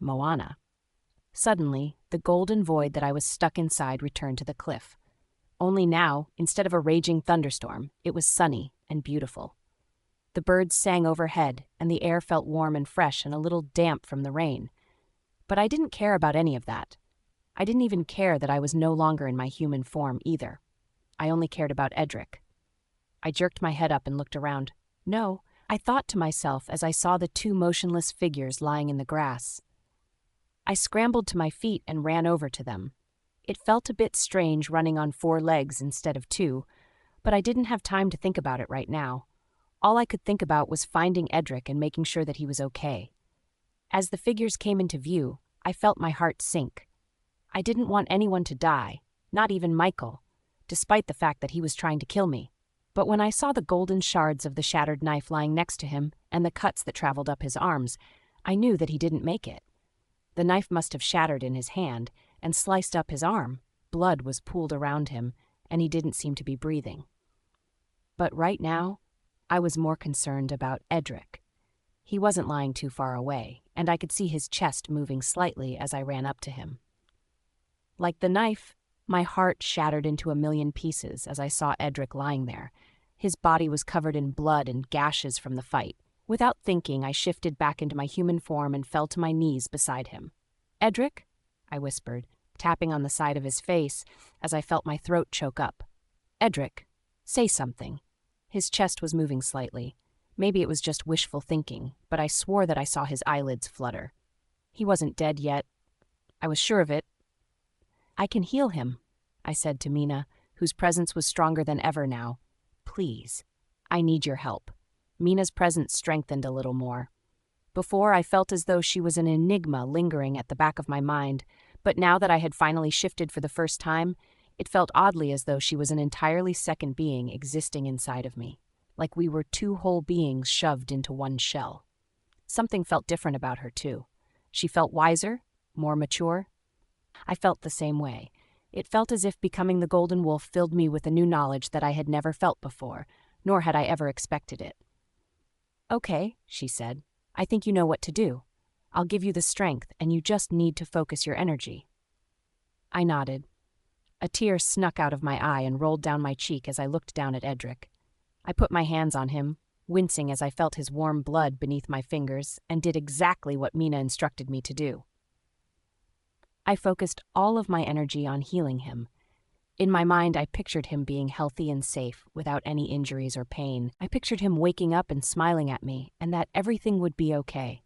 Moana. Suddenly, the golden void that I was stuck inside returned to the cliff. Only now, instead of a raging thunderstorm, it was sunny and beautiful. The birds sang overhead, and the air felt warm and fresh and a little damp from the rain. But I didn't care about any of that. I didn't even care that I was no longer in my human form either. I only cared about Edric. I jerked my head up and looked around. No, I thought to myself as I saw the two motionless figures lying in the grass. I scrambled to my feet and ran over to them. It felt a bit strange running on 4 legs instead of 2, but I didn't have time to think about it right now. All I could think about was finding Edric and making sure that he was okay. As the figures came into view, I felt my heart sink. I didn't want anyone to die, not even Michael, despite the fact that he was trying to kill me. But when I saw the golden shards of the shattered knife lying next to him and the cuts that traveled up his arms, I knew that he didn't make it. The knife must have shattered in his hand and sliced up his arm. Blood was pooled around him, and he didn't seem to be breathing. But right now, I was more concerned about Edric. He wasn't lying too far away, and I could see his chest moving slightly as I ran up to him. Like the knife, my heart shattered into a million pieces as I saw Edric lying there. His body was covered in blood and gashes from the fight. Without thinking, I shifted back into my human form and fell to my knees beside him. "Edric?" I whispered, tapping on the side of his face as I felt my throat choke up. "Edric, say something." His chest was moving slightly. Maybe it was just wishful thinking, but I swore that I saw his eyelids flutter. He wasn't dead yet. I was sure of it. "I can heal him," I said to Mina, whose presence was stronger than ever now. "Please, I need your help." Mina's presence strengthened a little more. Before, I felt as though she was an enigma lingering at the back of my mind, but now that I had finally shifted for the first time, it felt oddly as though she was an entirely second being existing inside of me, like we were 2 whole beings shoved into one shell. Something felt different about her, too. She felt wiser, more mature. I felt the same way. It felt as if becoming the Golden Wolf filled me with a new knowledge that I had never felt before, nor had I ever expected it. "Okay," she said. "I think you know what to do. I'll give you the strength, and you just need to focus your energy." I nodded. A tear snuck out of my eye and rolled down my cheek as I looked down at Edric. I put my hands on him, wincing as I felt his warm blood beneath my fingers, and did exactly what Mina instructed me to do. I focused all of my energy on healing him. In my mind, I pictured him being healthy and safe, without any injuries or pain. I pictured him waking up and smiling at me, and that everything would be okay.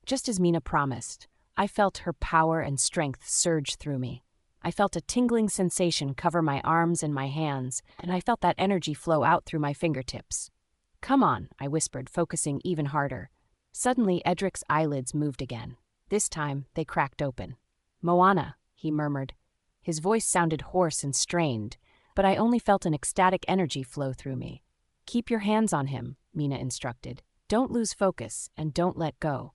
Just as Mina promised, I felt her power and strength surge through me. I felt a tingling sensation cover my arms and my hands, and I felt that energy flow out through my fingertips. "Come on," I whispered, focusing even harder. Suddenly, Edric's eyelids moved again. This time, they cracked open. "Moana," he murmured. His voice sounded hoarse and strained, but I only felt an ecstatic energy flow through me. "Keep your hands on him," Mina instructed. "Don't lose focus, and don't let go."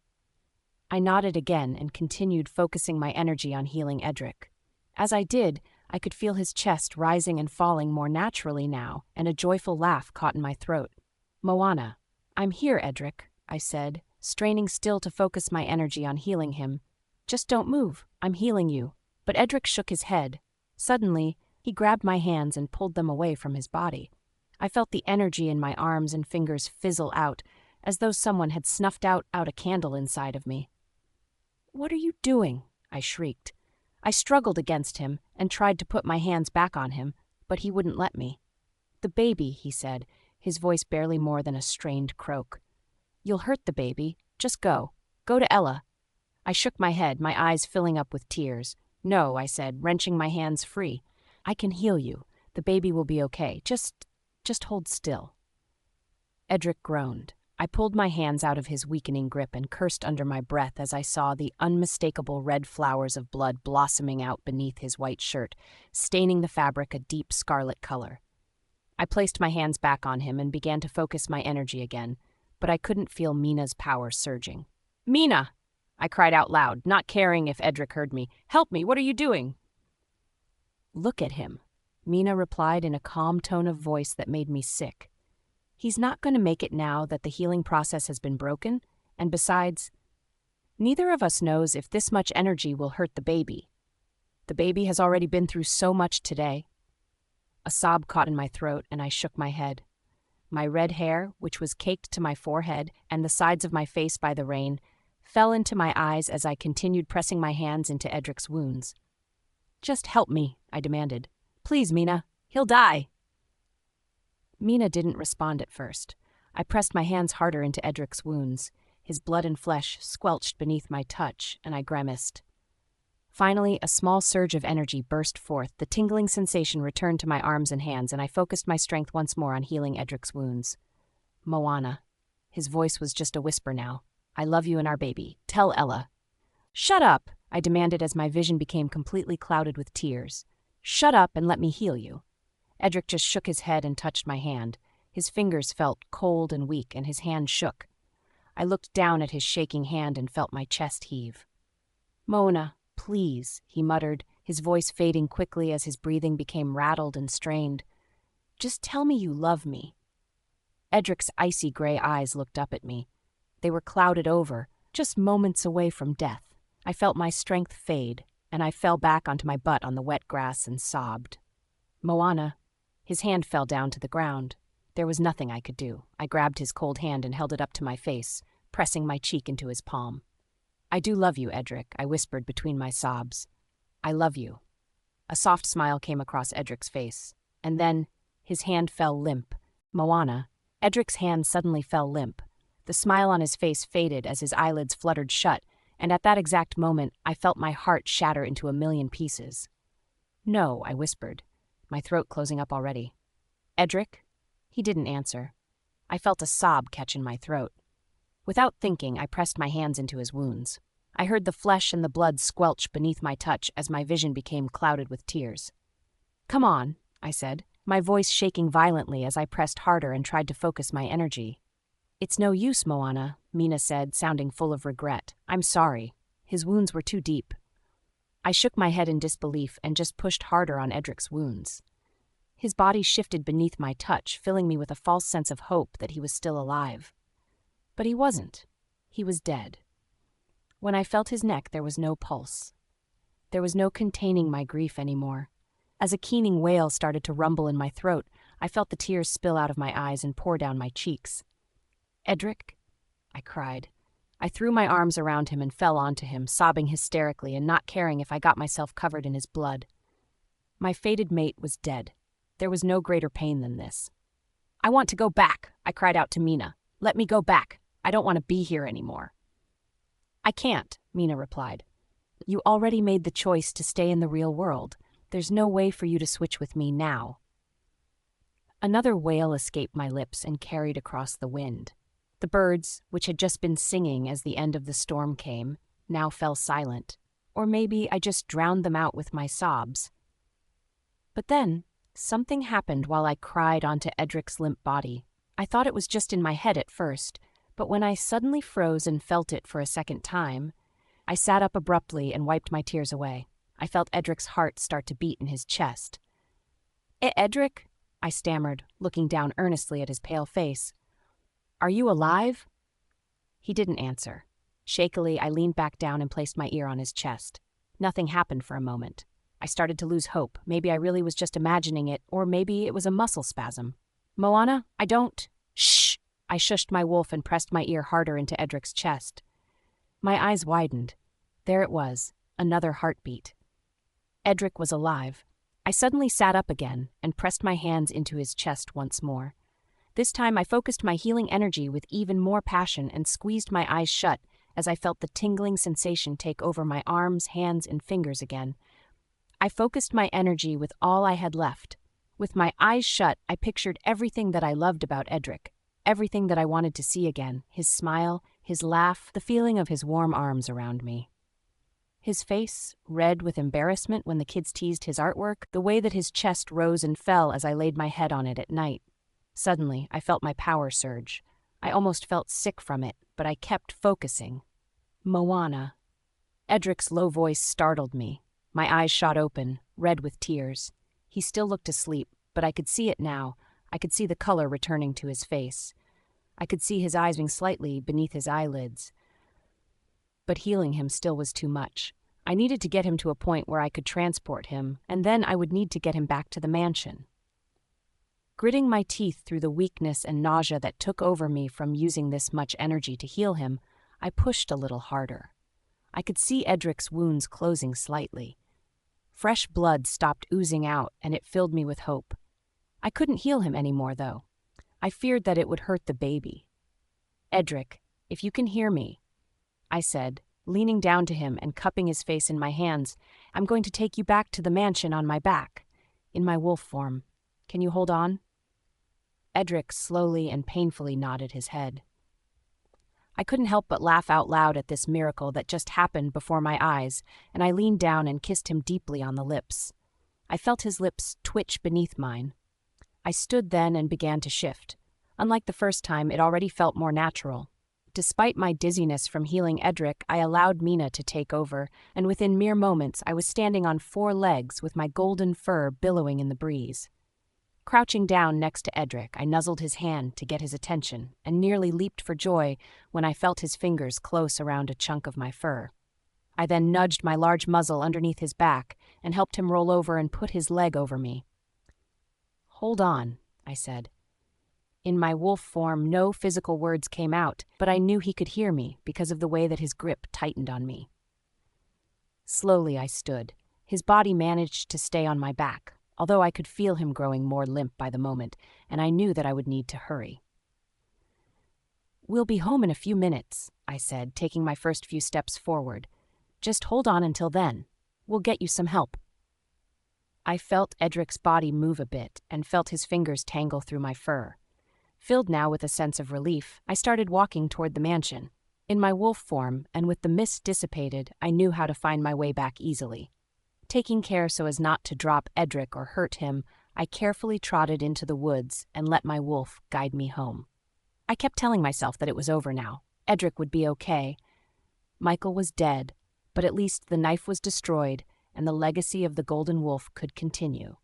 I nodded again and continued focusing my energy on healing Edric. As I did, I could feel his chest rising and falling more naturally now, and a joyful laugh caught in my throat. "Moana, I'm here, Edric," I said, straining still to focus my energy on healing him. "Just don't move, I'm healing you." But Edric shook his head. Suddenly, he grabbed my hands and pulled them away from his body. I felt the energy in my arms and fingers fizzle out, as though someone had snuffed out a candle inside of me. "What are you doing?" I shrieked. I struggled against him and tried to put my hands back on him, but he wouldn't let me. "The baby," he said, his voice barely more than a strained croak. "You'll hurt the baby. Just go. Go to Ella." I shook my head, my eyes filling up with tears. "No," I said, wrenching my hands free. "I can heal you. The baby will be okay. Just hold still." Edric groaned. I pulled my hands out of his weakening grip and cursed under my breath as I saw the unmistakable red flowers of blood blossoming out beneath his white shirt, staining the fabric a deep scarlet color. I placed my hands back on him and began to focus my energy again, but I couldn't feel Mina's power surging. "Mina!" I cried out loud, not caring if Edric heard me. "Help me, what are you doing?" "Look at him," Mina replied in a calm tone of voice that made me sick. "He's not going to make it now that the healing process has been broken, and besides..." Neither of us knows if this much energy will hurt the baby. The baby has already been through so much today. A sob caught in my throat, and I shook my head. My red hair, which was caked to my forehead and the sides of my face by the rain, fell into my eyes as I continued pressing my hands into Edric's wounds. "Just help me," I demanded. "Please, Mina. He'll die." Mina didn't respond at first. I pressed my hands harder into Edric's wounds. His blood and flesh squelched beneath my touch, and I grimaced. Finally, a small surge of energy burst forth. The tingling sensation returned to my arms and hands, and I focused my strength once more on healing Edric's wounds. "Moana." His voice was just a whisper now. "I love you and our baby. Tell Ella." "Shut up," I demanded as my vision became completely clouded with tears. "Shut up and let me heal you." Edric just shook his head and touched my hand. His fingers felt cold and weak, and his hand shook. I looked down at his shaking hand and felt my chest heave. "Mona, please," he muttered, his voice fading quickly as his breathing became rattled and strained. "Just tell me you love me." Edric's icy gray eyes looked up at me. They were clouded over, just moments away from death. I felt my strength fade, and I fell back onto my butt on the wet grass and sobbed. "Moana." His hand fell down to the ground. There was nothing I could do. I grabbed his cold hand and held it up to my face, pressing my cheek into his palm. "I do love you, Edric," I whispered between my sobs. "I love you." A soft smile came across Edric's face, and then his hand fell limp. "Moana." Edric's hand suddenly fell limp. The smile on his face faded as his eyelids fluttered shut, and at that exact moment I felt my heart shatter into a million pieces. "No," I whispered, my throat closing up already. "Edric?" He didn't answer. I felt a sob catch in my throat. Without thinking, I pressed my hands into his wounds. I heard the flesh and the blood squelch beneath my touch as my vision became clouded with tears. "Come on," I said, my voice shaking violently as I pressed harder and tried to focus my energy. "It's no use, Moana," Mina said, sounding full of regret. "I'm sorry. His wounds were too deep." I shook my head in disbelief and just pushed harder on Edric's wounds. His body shifted beneath my touch, filling me with a false sense of hope that he was still alive. But he wasn't. He was dead. When I felt his neck, there was no pulse. There was no containing my grief anymore. As a keening wail started to rumble in my throat, I felt the tears spill out of my eyes and pour down my cheeks. "Edric?" I cried. I threw my arms around him and fell onto him, sobbing hysterically and not caring if I got myself covered in his blood. My fated mate was dead. There was no greater pain than this. "I want to go back," I cried out to Mina. "Let me go back. I don't want to be here anymore." "I can't," Mina replied. "You already made the choice to stay in the real world. There's no way for you to switch with me now." Another wail escaped my lips and carried across the wind. The birds, which had just been singing as the end of the storm came, now fell silent. Or maybe I just drowned them out with my sobs. But then, something happened while I cried onto Edric's limp body. I thought it was just in my head at first, but when I suddenly froze and felt it for a second time, I sat up abruptly and wiped my tears away. I felt Edric's heart start to beat in his chest. "Edric?" I stammered, looking down earnestly at his pale face. "Are you alive?" He didn't answer. Shakily, I leaned back down and placed my ear on his chest. Nothing happened for a moment. I started to lose hope. Maybe I really was just imagining it, or maybe it was a muscle spasm. "Moana, I don't—" "Shh!" I shushed my wolf and pressed my ear harder into Edric's chest. My eyes widened. There it was, another heartbeat. Edric was alive. I suddenly sat up again and pressed my hands into his chest once more. This time I focused my healing energy with even more passion and squeezed my eyes shut as I felt the tingling sensation take over my arms, hands, and fingers again. I focused my energy with all I had left. With my eyes shut, I pictured everything that I loved about Edric, everything that I wanted to see again, his smile, his laugh, the feeling of his warm arms around me. His face, red with embarrassment when the kids teased his artwork, the way that his chest rose and fell as I laid my head on it at night. Suddenly, I felt my power surge. I almost felt sick from it, but I kept focusing. "Moana." Edric's low voice startled me. My eyes shot open, red with tears. He still looked asleep, but I could see it now. I could see the color returning to his face. I could see his eyes moving slightly beneath his eyelids. but healing him still was too much. I needed to get him to a point where I could transport him, and then I would need to get him back to the mansion. Gritting my teeth through the weakness and nausea that took over me from using this much energy to heal him, I pushed a little harder. I could see Edric's wounds closing slightly. Fresh blood stopped oozing out, and it filled me with hope. I couldn't heal him anymore, though. I feared that it would hurt the baby. "Edric, if you can hear me," I said, leaning down to him and cupping his face in my hands, "I'm going to take you back to the mansion on my back, in my wolf form. Can you hold on?" Edric slowly and painfully nodded his head. I couldn't help but laugh out loud at this miracle that just happened before my eyes, and I leaned down and kissed him deeply on the lips. I felt his lips twitch beneath mine. I stood then and began to shift. Unlike the first time, it already felt more natural. Despite my dizziness from healing Edric, I allowed Mina to take over, and within mere moments I was standing on 4 legs with my golden fur billowing in the breeze. Crouching down next to Edric, I nuzzled his hand to get his attention and nearly leaped for joy when I felt his fingers close around a chunk of my fur. I then nudged my large muzzle underneath his back and helped him roll over and put his leg over me. "Hold on," I said. In my wolf form, no physical words came out, but I knew he could hear me because of the way that his grip tightened on me. Slowly I stood. His body managed to stay on my back, although I could feel him growing more limp by the moment, and I knew that I would need to hurry. "We'll be home in a few minutes," I said, taking my first few steps forward. "Just hold on until then. We'll get you some help." I felt Edric's body move a bit and felt his fingers tangle through my fur. Filled now with a sense of relief, I started walking toward the mansion. In my wolf form, and with the mist dissipated, I knew how to find my way back easily. Taking care so as not to drop Edric or hurt him, I carefully trotted into the woods and let my wolf guide me home. I kept telling myself that it was over now. Edric would be okay. Michael was dead, but at least the knife was destroyed, and the legacy of the Golden Wolf could continue.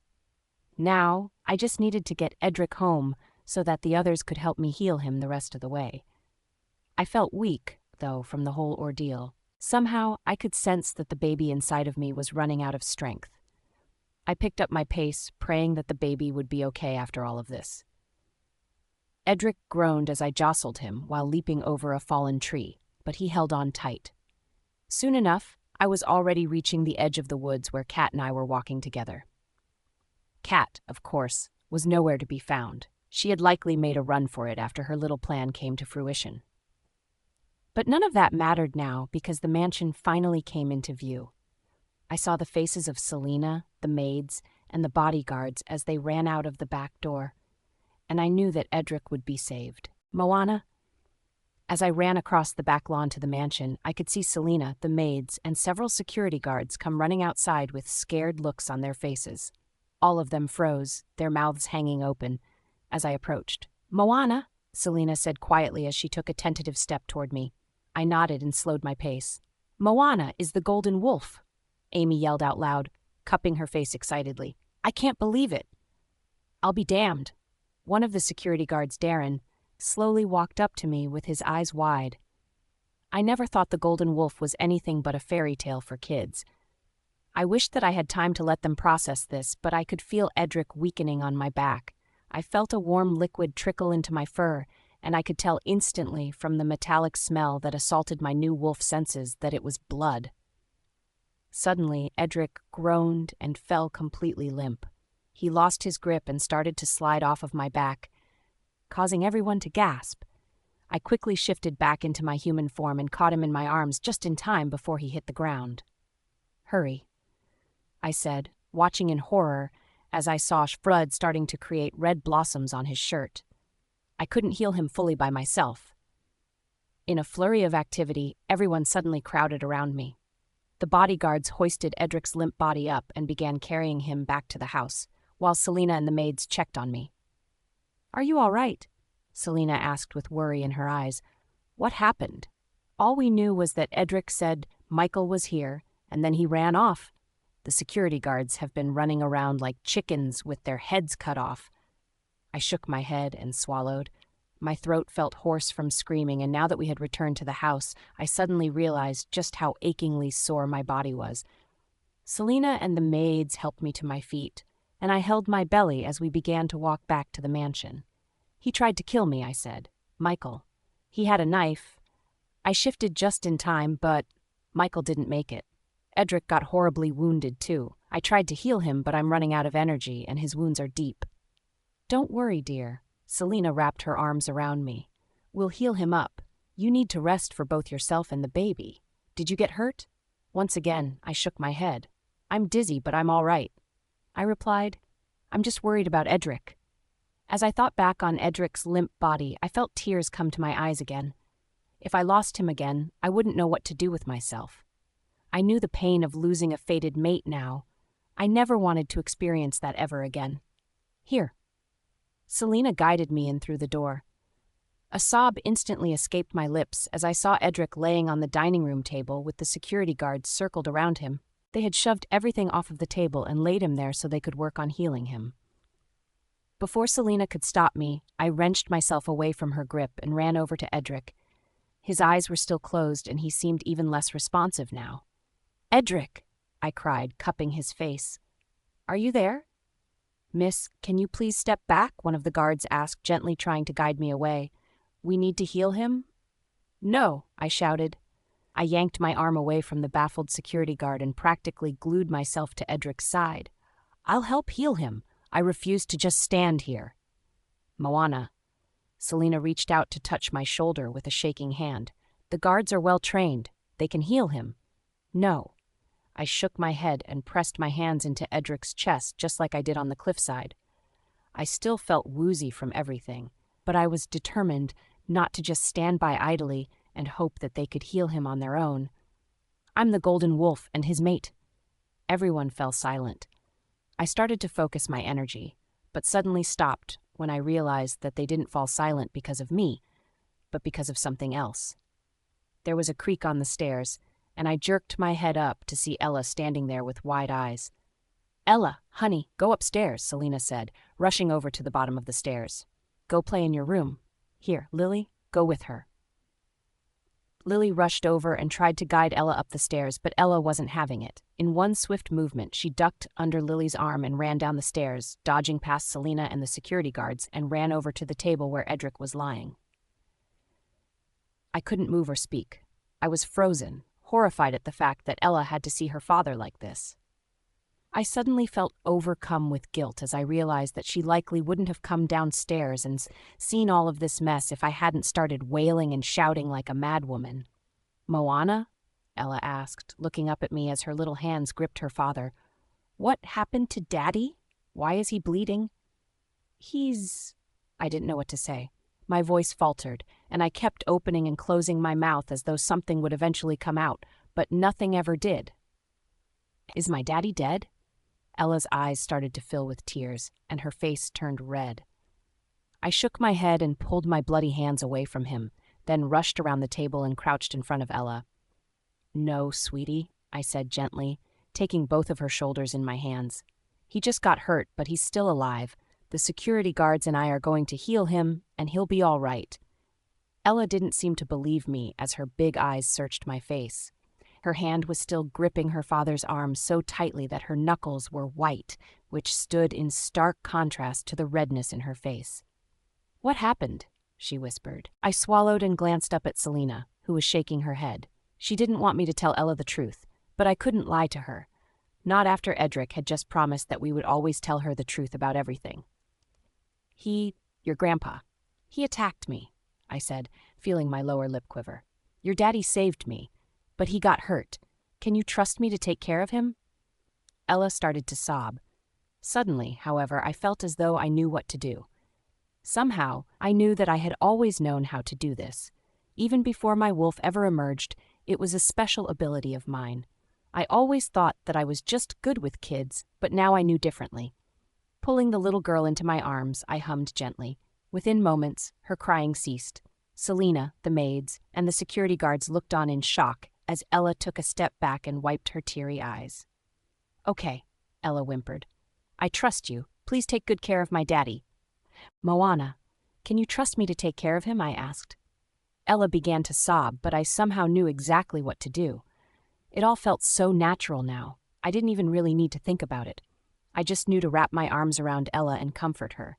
Now, I just needed to get Edric home so that the others could help me heal him the rest of the way. I felt weak, though, from the whole ordeal. Somehow, I could sense that the baby inside of me was running out of strength. I picked up my pace, praying that the baby would be okay after all of this. Edric groaned as I jostled him while leaping over a fallen tree, but he held on tight. Soon enough, I was already reaching the edge of the woods where Kat and I were walking together. Kat, of course, was nowhere to be found. She had likely made a run for it after her little plan came to fruition. But none of that mattered now because the mansion finally came into view. I saw the faces of Selena, the maids, and the bodyguards as they ran out of the back door, and I knew that Edric would be saved. "Moana?" As I ran across the back lawn to the mansion, I could see Selena, the maids, and several security guards come running outside with scared looks on their faces. All of them froze, their mouths hanging open, as I approached. "Moana," Selena said quietly as she took a tentative step toward me. I nodded and slowed my pace. "Moana is the Golden Wolf," Amy yelled out loud, cupping her face excitedly. "I can't believe it." "I'll be damned." One of the security guards, Darren, slowly walked up to me with his eyes wide. I never thought the Golden Wolf was anything but a fairy tale for kids. I wished that I had time to let them process this, but I could feel Edric weakening on my back. I felt a warm liquid trickle into my fur, and I could tell instantly from the metallic smell that assaulted my new wolf senses that it was blood. Suddenly, Edric groaned and fell completely limp. He lost his grip and started to slide off of my back, causing everyone to gasp. I quickly shifted back into my human form and caught him in my arms just in time before he hit the ground. "Hurry," I said, watching in horror as I saw Frud starting to create red blossoms on his shirt. I couldn't heal him fully by myself. In a flurry of activity, everyone suddenly crowded around me. The bodyguards hoisted Edric's limp body up and began carrying him back to the house, while Selena and the maids checked on me. "Are you all right?" Selena asked with worry in her eyes. "What happened?" All we knew was that Edric said Michael was here, and then he ran off. The security guards have been running around like chickens with their heads cut off. I shook my head and swallowed. My throat felt hoarse from screaming, and now that we had returned to the house, I suddenly realized just how achingly sore my body was. Selena and the maids helped me to my feet, and I held my belly as we began to walk back to the mansion. "He tried to kill me," I said. "Michael. He had a knife." I shifted just in time, but Michael didn't make it. Edric got horribly wounded, too. I tried to heal him, but I'm running out of energy, and his wounds are deep. "Don't worry, dear." Selena wrapped her arms around me. "We'll heal him up. You need to rest for both yourself and the baby. Did you get hurt?" Once again, I shook my head. "I'm dizzy, but I'm all right," I replied. "I'm just worried about Edric." As I thought back on Edric's limp body, I felt tears come to my eyes again. If I lost him again, I wouldn't know what to do with myself. I knew the pain of losing a fated mate now. I never wanted to experience that ever again. "Here." Selena guided me in through the door. A sob instantly escaped my lips as I saw Edric laying on the dining room table with the security guards circled around him. They had shoved everything off of the table and laid him there so they could work on healing him. Before Selena could stop me, I wrenched myself away from her grip and ran over to Edric. His eyes were still closed, and he seemed even less responsive now. "Edric!" I cried, cupping his face. "Are you there?" "Miss, can you please step back?" one of the guards asked, gently trying to guide me away. "We need to heal him?" "No," I shouted. I yanked my arm away from the baffled security guard and practically glued myself to Edric's side. "I'll help heal him. I refuse to just stand here." "Moana." Selena reached out to touch my shoulder with a shaking hand. "The guards are well trained. They can heal him." "No." I shook my head and pressed my hands into Edric's chest just like I did on the cliffside. I still felt woozy from everything, but I was determined not to just stand by idly and hope that they could heal him on their own. "I'm the Golden Wolf and his mate." Everyone fell silent. I started to focus my energy, but suddenly stopped when I realized that they didn't fall silent because of me, but because of something else. There was a creak on the stairs, and I jerked my head up to see Ella standing there with wide eyes. "Ella, honey, go upstairs," Selena said, rushing over to the bottom of the stairs. "Go play in your room. Here, Lily, go with her." Lily rushed over and tried to guide Ella up the stairs, but Ella wasn't having it. In one swift movement, she ducked under Lily's arm and ran down the stairs, dodging past Selena and the security guards, and ran over to the table where Edric was lying. I couldn't move or speak. I was frozen, horrified at the fact that Ella had to see her father like this. I suddenly felt overcome with guilt as I realized that she likely wouldn't have come downstairs and seen all of this mess if I hadn't started wailing and shouting like a madwoman. "Moana?" Ella asked, looking up at me as her little hands gripped her father. "What happened to Daddy? Why is he bleeding?" I didn't know what to say. My voice faltered, and I kept opening and closing my mouth as though something would eventually come out, but nothing ever did. "Is my daddy dead?" Ella's eyes started to fill with tears, and her face turned red. I shook my head and pulled my bloody hands away from him, then rushed around the table and crouched in front of Ella. "No, sweetie," I said gently, taking both of her shoulders in my hands. "He just got hurt, but he's still alive. The security guards and I are going to heal him, and he'll be all right." Ella didn't seem to believe me as her big eyes searched my face. Her hand was still gripping her father's arm so tightly that her knuckles were white, which stood in stark contrast to the redness in her face. "What happened?" she whispered. I swallowed and glanced up at Selena, who was shaking her head. She didn't want me to tell Ella the truth, but I couldn't lie to her. Not after Edric had just promised that we would always tell her the truth about everything. Your grandpa, he attacked me," I said, feeling my lower lip quiver. "Your daddy saved me, but he got hurt. Can you trust me to take care of him?" Ella started to sob. Suddenly, however, I felt as though I knew what to do. Somehow, I knew that I had always known how to do this. Even before my wolf ever emerged, it was a special ability of mine. I always thought that I was just good with kids, but now I knew differently. Pulling the little girl into my arms, I hummed gently. Within moments, her crying ceased. Selena, the maids, and the security guards looked on in shock as Ella took a step back and wiped her teary eyes. "Okay," Ella whimpered. "I trust you. Please take good care of my daddy." "Moana." Can you trust me to take care of him? I asked. Ella began to sob, but I somehow knew exactly what to do. It all felt so natural now. I didn't even really need to think about it. I just knew to wrap my arms around Ella and comfort her.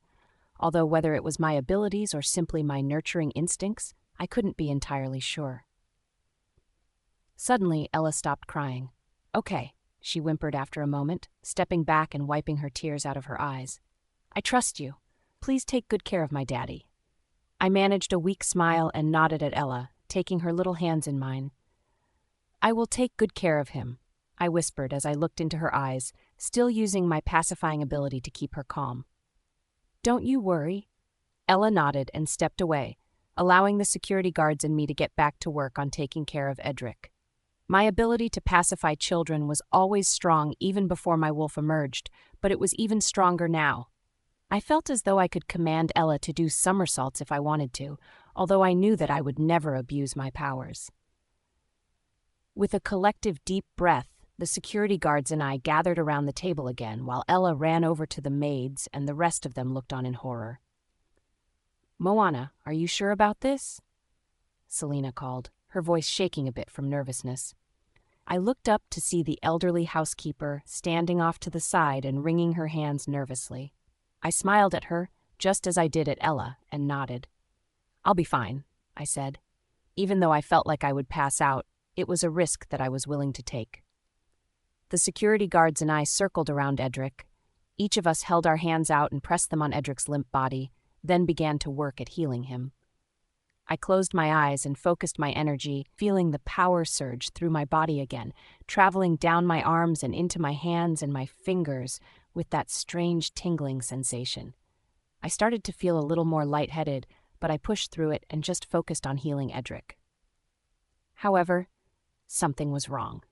Although whether it was my abilities or simply my nurturing instincts, I couldn't be entirely sure. Suddenly, Ella stopped crying. "Okay," she whimpered after a moment, stepping back and wiping her tears out of her eyes. "I trust you. Please take good care of my daddy." I managed a weak smile and nodded at Ella, taking her little hands in mine. "I will take good care of him," I whispered as I looked into her eyes, still using my pacifying ability to keep her calm. "Don't you worry." Ella nodded and stepped away, allowing the security guards and me to get back to work on taking care of Edric. My ability to pacify children was always strong even before my wolf emerged, but it was even stronger now. I felt as though I could command Ella to do somersaults if I wanted to, although I knew that I would never abuse my powers. With a collective deep breath, the security guards and I gathered around the table again while Ella ran over to the maids and the rest of them looked on in horror. "Moana, are you sure about this?" Selena called, her voice shaking a bit from nervousness. I looked up to see the elderly housekeeper standing off to the side and wringing her hands nervously. I smiled at her, just as I did at Ella, and nodded. "I'll be fine," I said. Even though I felt like I would pass out, it was a risk that I was willing to take. The security guards and I circled around Edric. Each of us held our hands out and pressed them on Edric's limp body, then began to work at healing him. I closed my eyes and focused my energy, feeling the power surge through my body again, traveling down my arms and into my hands and my fingers with that strange tingling sensation. I started to feel a little more lightheaded, but I pushed through it and just focused on healing Edric. However, something was wrong.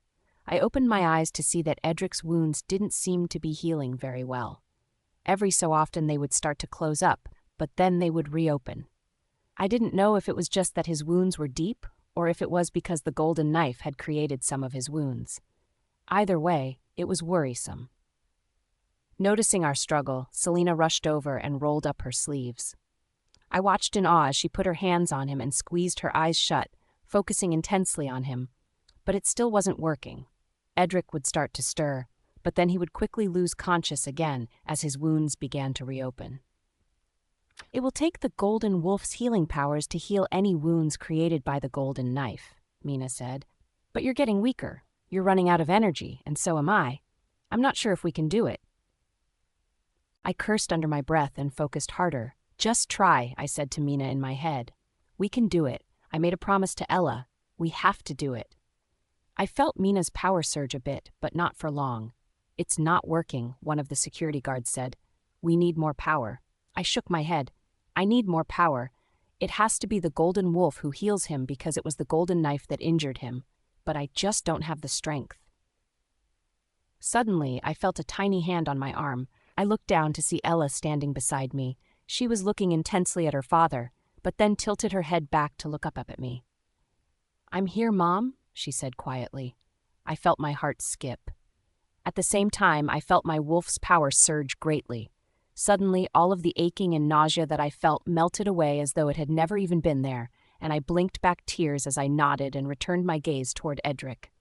I opened my eyes to see that Edric's wounds didn't seem to be healing very well. Every so often they would start to close up, but then they would reopen. I didn't know if it was just that his wounds were deep, or if it was because the golden knife had created some of his wounds. Either way, it was worrisome. Noticing our struggle, Selena rushed over and rolled up her sleeves. I watched in awe as she put her hands on him and squeezed her eyes shut, focusing intensely on him. But it still wasn't working. Edric would start to stir, but then he would quickly lose conscious again as his wounds began to reopen. "It will take the golden wolf's healing powers to heal any wounds created by the golden knife," Mina said. "But you're getting weaker. You're running out of energy, and so am I. I'm not sure if we can do it." I cursed under my breath and focused harder. "Just try," I said to Mina in my head. "We can do it. I made a promise to Ella. We have to do it." I felt Mina's power surge a bit, but not for long. "It's not working," one of the security guards said. "We need more power." I shook my head. "I need more power. It has to be the golden wolf who heals him because it was the golden knife that injured him. But I just don't have the strength." Suddenly, I felt a tiny hand on my arm. I looked down to see Ella standing beside me. She was looking intensely at her father, but then tilted her head back to look up at me. "I'm here, Mom," she said quietly. I felt my heart skip. At the same time, I felt my wolf's power surge greatly. Suddenly, all of the aching and nausea that I felt melted away as though it had never even been there, and I blinked back tears as I nodded and returned my gaze toward Edric.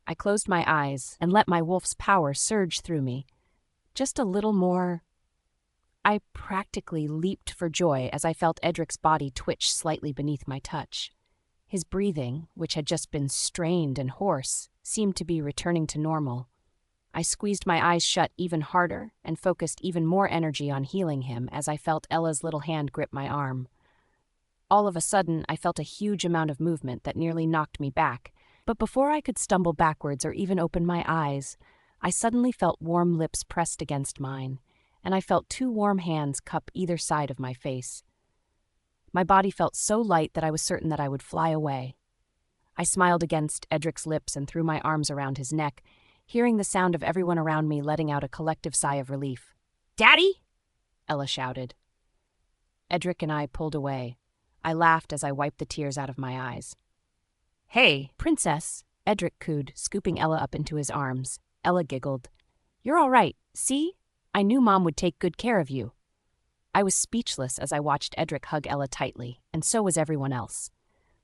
I closed my eyes and let my wolf's power surge through me. Just a little more. I practically leaped for joy as I felt Edric's body twitch slightly beneath my touch. His breathing, which had just been strained and hoarse, seemed to be returning to normal. I squeezed my eyes shut even harder and focused even more energy on healing him as I felt Ella's little hand grip my arm. All of a sudden, I felt a huge amount of movement that nearly knocked me back, but before I could stumble backwards or even open my eyes, I suddenly felt warm lips pressed against mine, and I felt two warm hands cup either side of my face. My body felt so light that I was certain that I would fly away. I smiled against Edric's lips and threw my arms around his neck, hearing the sound of everyone around me letting out a collective sigh of relief. "Daddy!" Ella shouted. Edric and I pulled away. I laughed as I wiped the tears out of my eyes. "Hey, Princess," Edric cooed, scooping Ella up into his arms. Ella giggled. "You're all right. See? I knew Mom would take good care of you." I was speechless as I watched Edric hug Ella tightly, and so was everyone else.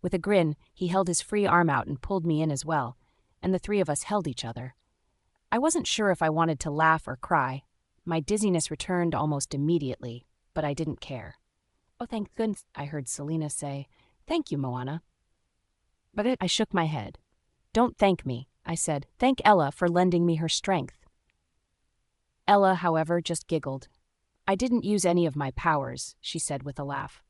With a grin, he held his free arm out and pulled me in as well, and the three of us held each other. I wasn't sure if I wanted to laugh or cry. My dizziness returned almost immediately, but I didn't care. "Oh, thank goodness," I heard Selena say. "Thank you, Moana." But I shook my head. "Don't thank me," I said. "Thank Ella for lending me her strength." Ella, however, just giggled. "I didn't use any of my powers," she said with a laugh.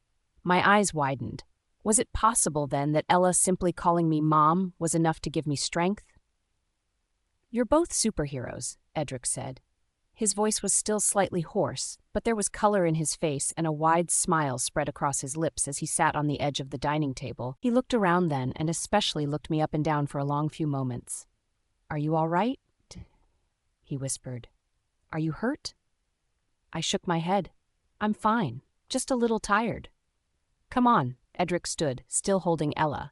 My eyes widened. Was it possible, then, that Ella simply calling me Mom was enough to give me strength? "You're both superheroes," Edric said. His voice was still slightly hoarse, but there was color in his face and a wide smile spread across his lips as he sat on the edge of the dining table. He looked around then and especially looked me up and down for a long few moments. "Are you all right?" he whispered. "Are you hurt?" I shook my head. "I'm fine, just a little tired." "Come on," Edric stood, still holding Ella.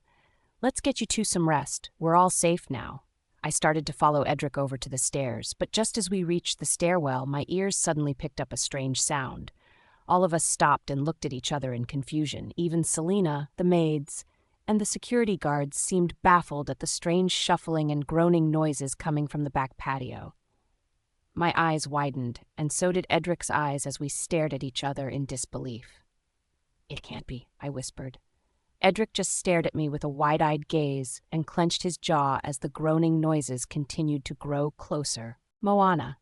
"Let's get you two some rest. We're all safe now." I started to follow Edric over to the stairs, but just as we reached the stairwell, my ears suddenly picked up a strange sound. All of us stopped and looked at each other in confusion. Even Selena, the maids, and the security guards seemed baffled at the strange shuffling and groaning noises coming from the back patio. My eyes widened, and so did Edric's eyes as we stared at each other in disbelief. "It can't be," I whispered. Edric just stared at me with a wide-eyed gaze and clenched his jaw as the groaning noises continued to grow closer. "Moana."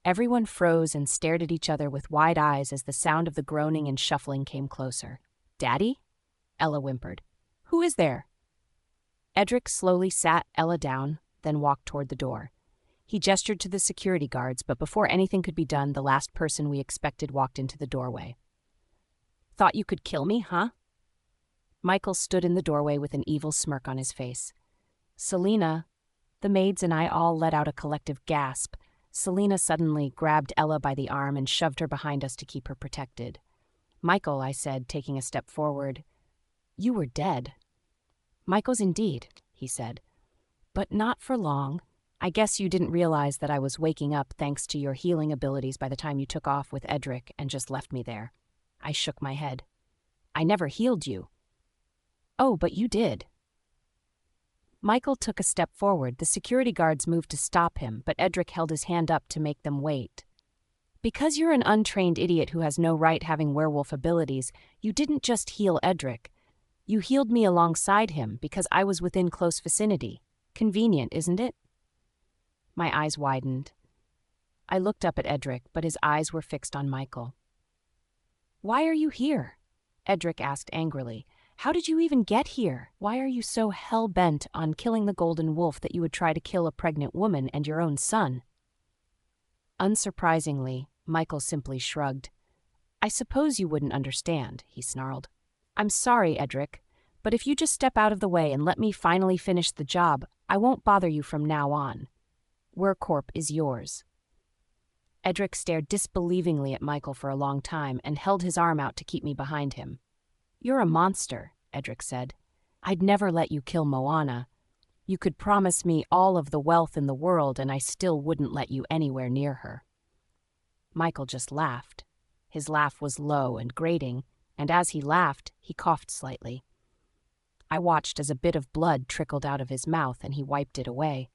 Everyone froze and stared at each other with wide eyes as the sound of the groaning and shuffling came closer. "Daddy?" Ella whimpered. "Who is there?" Edric slowly sat Ella down, then walked toward the door. He gestured to the security guards, but before anything could be done, the last person we expected walked into the doorway. "Thought you could kill me, huh?" Michael stood in the doorway with an evil smirk on his face. Selena, the maids and I all let out a collective gasp. Selena suddenly grabbed Ella by the arm and shoved her behind us to keep her protected. "Michael," I said, taking a step forward, "you were dead." "Michael's indeed," he said. "But not for long. I guess you didn't realize that I was waking up thanks to your healing abilities by the time you took off with Edric and just left me there." I shook my head. "I never healed you." "Oh, but you did." Michael took a step forward. The security guards moved to stop him, but Edric held his hand up to make them wait. "Because you're an untrained idiot who has no right having werewolf abilities, you didn't just heal Edric. You healed me alongside him because I was within close vicinity. Convenient, isn't it?" My eyes widened. I looked up at Edric, but his eyes were fixed on Michael. "Why are you here?" Edric asked angrily. "How did you even get here? Why are you so hell-bent on killing the golden wolf that you would try to kill a pregnant woman and your own son?" Unsurprisingly, Michael simply shrugged. "I suppose you wouldn't understand," he snarled. "I'm sorry, Edric, but if you just step out of the way and let me finally finish the job, I won't bother you from now on. WerCorp is yours." Edric stared disbelievingly at Michael for a long time and held his arm out to keep me behind him. "You're a monster," Edric said. "I'd never let you kill Moana. You could promise me all of the wealth in the world and I still wouldn't let you anywhere near her." Michael just laughed. His laugh was low and grating, and as he laughed, he coughed slightly. I watched as a bit of blood trickled out of his mouth and he wiped it away.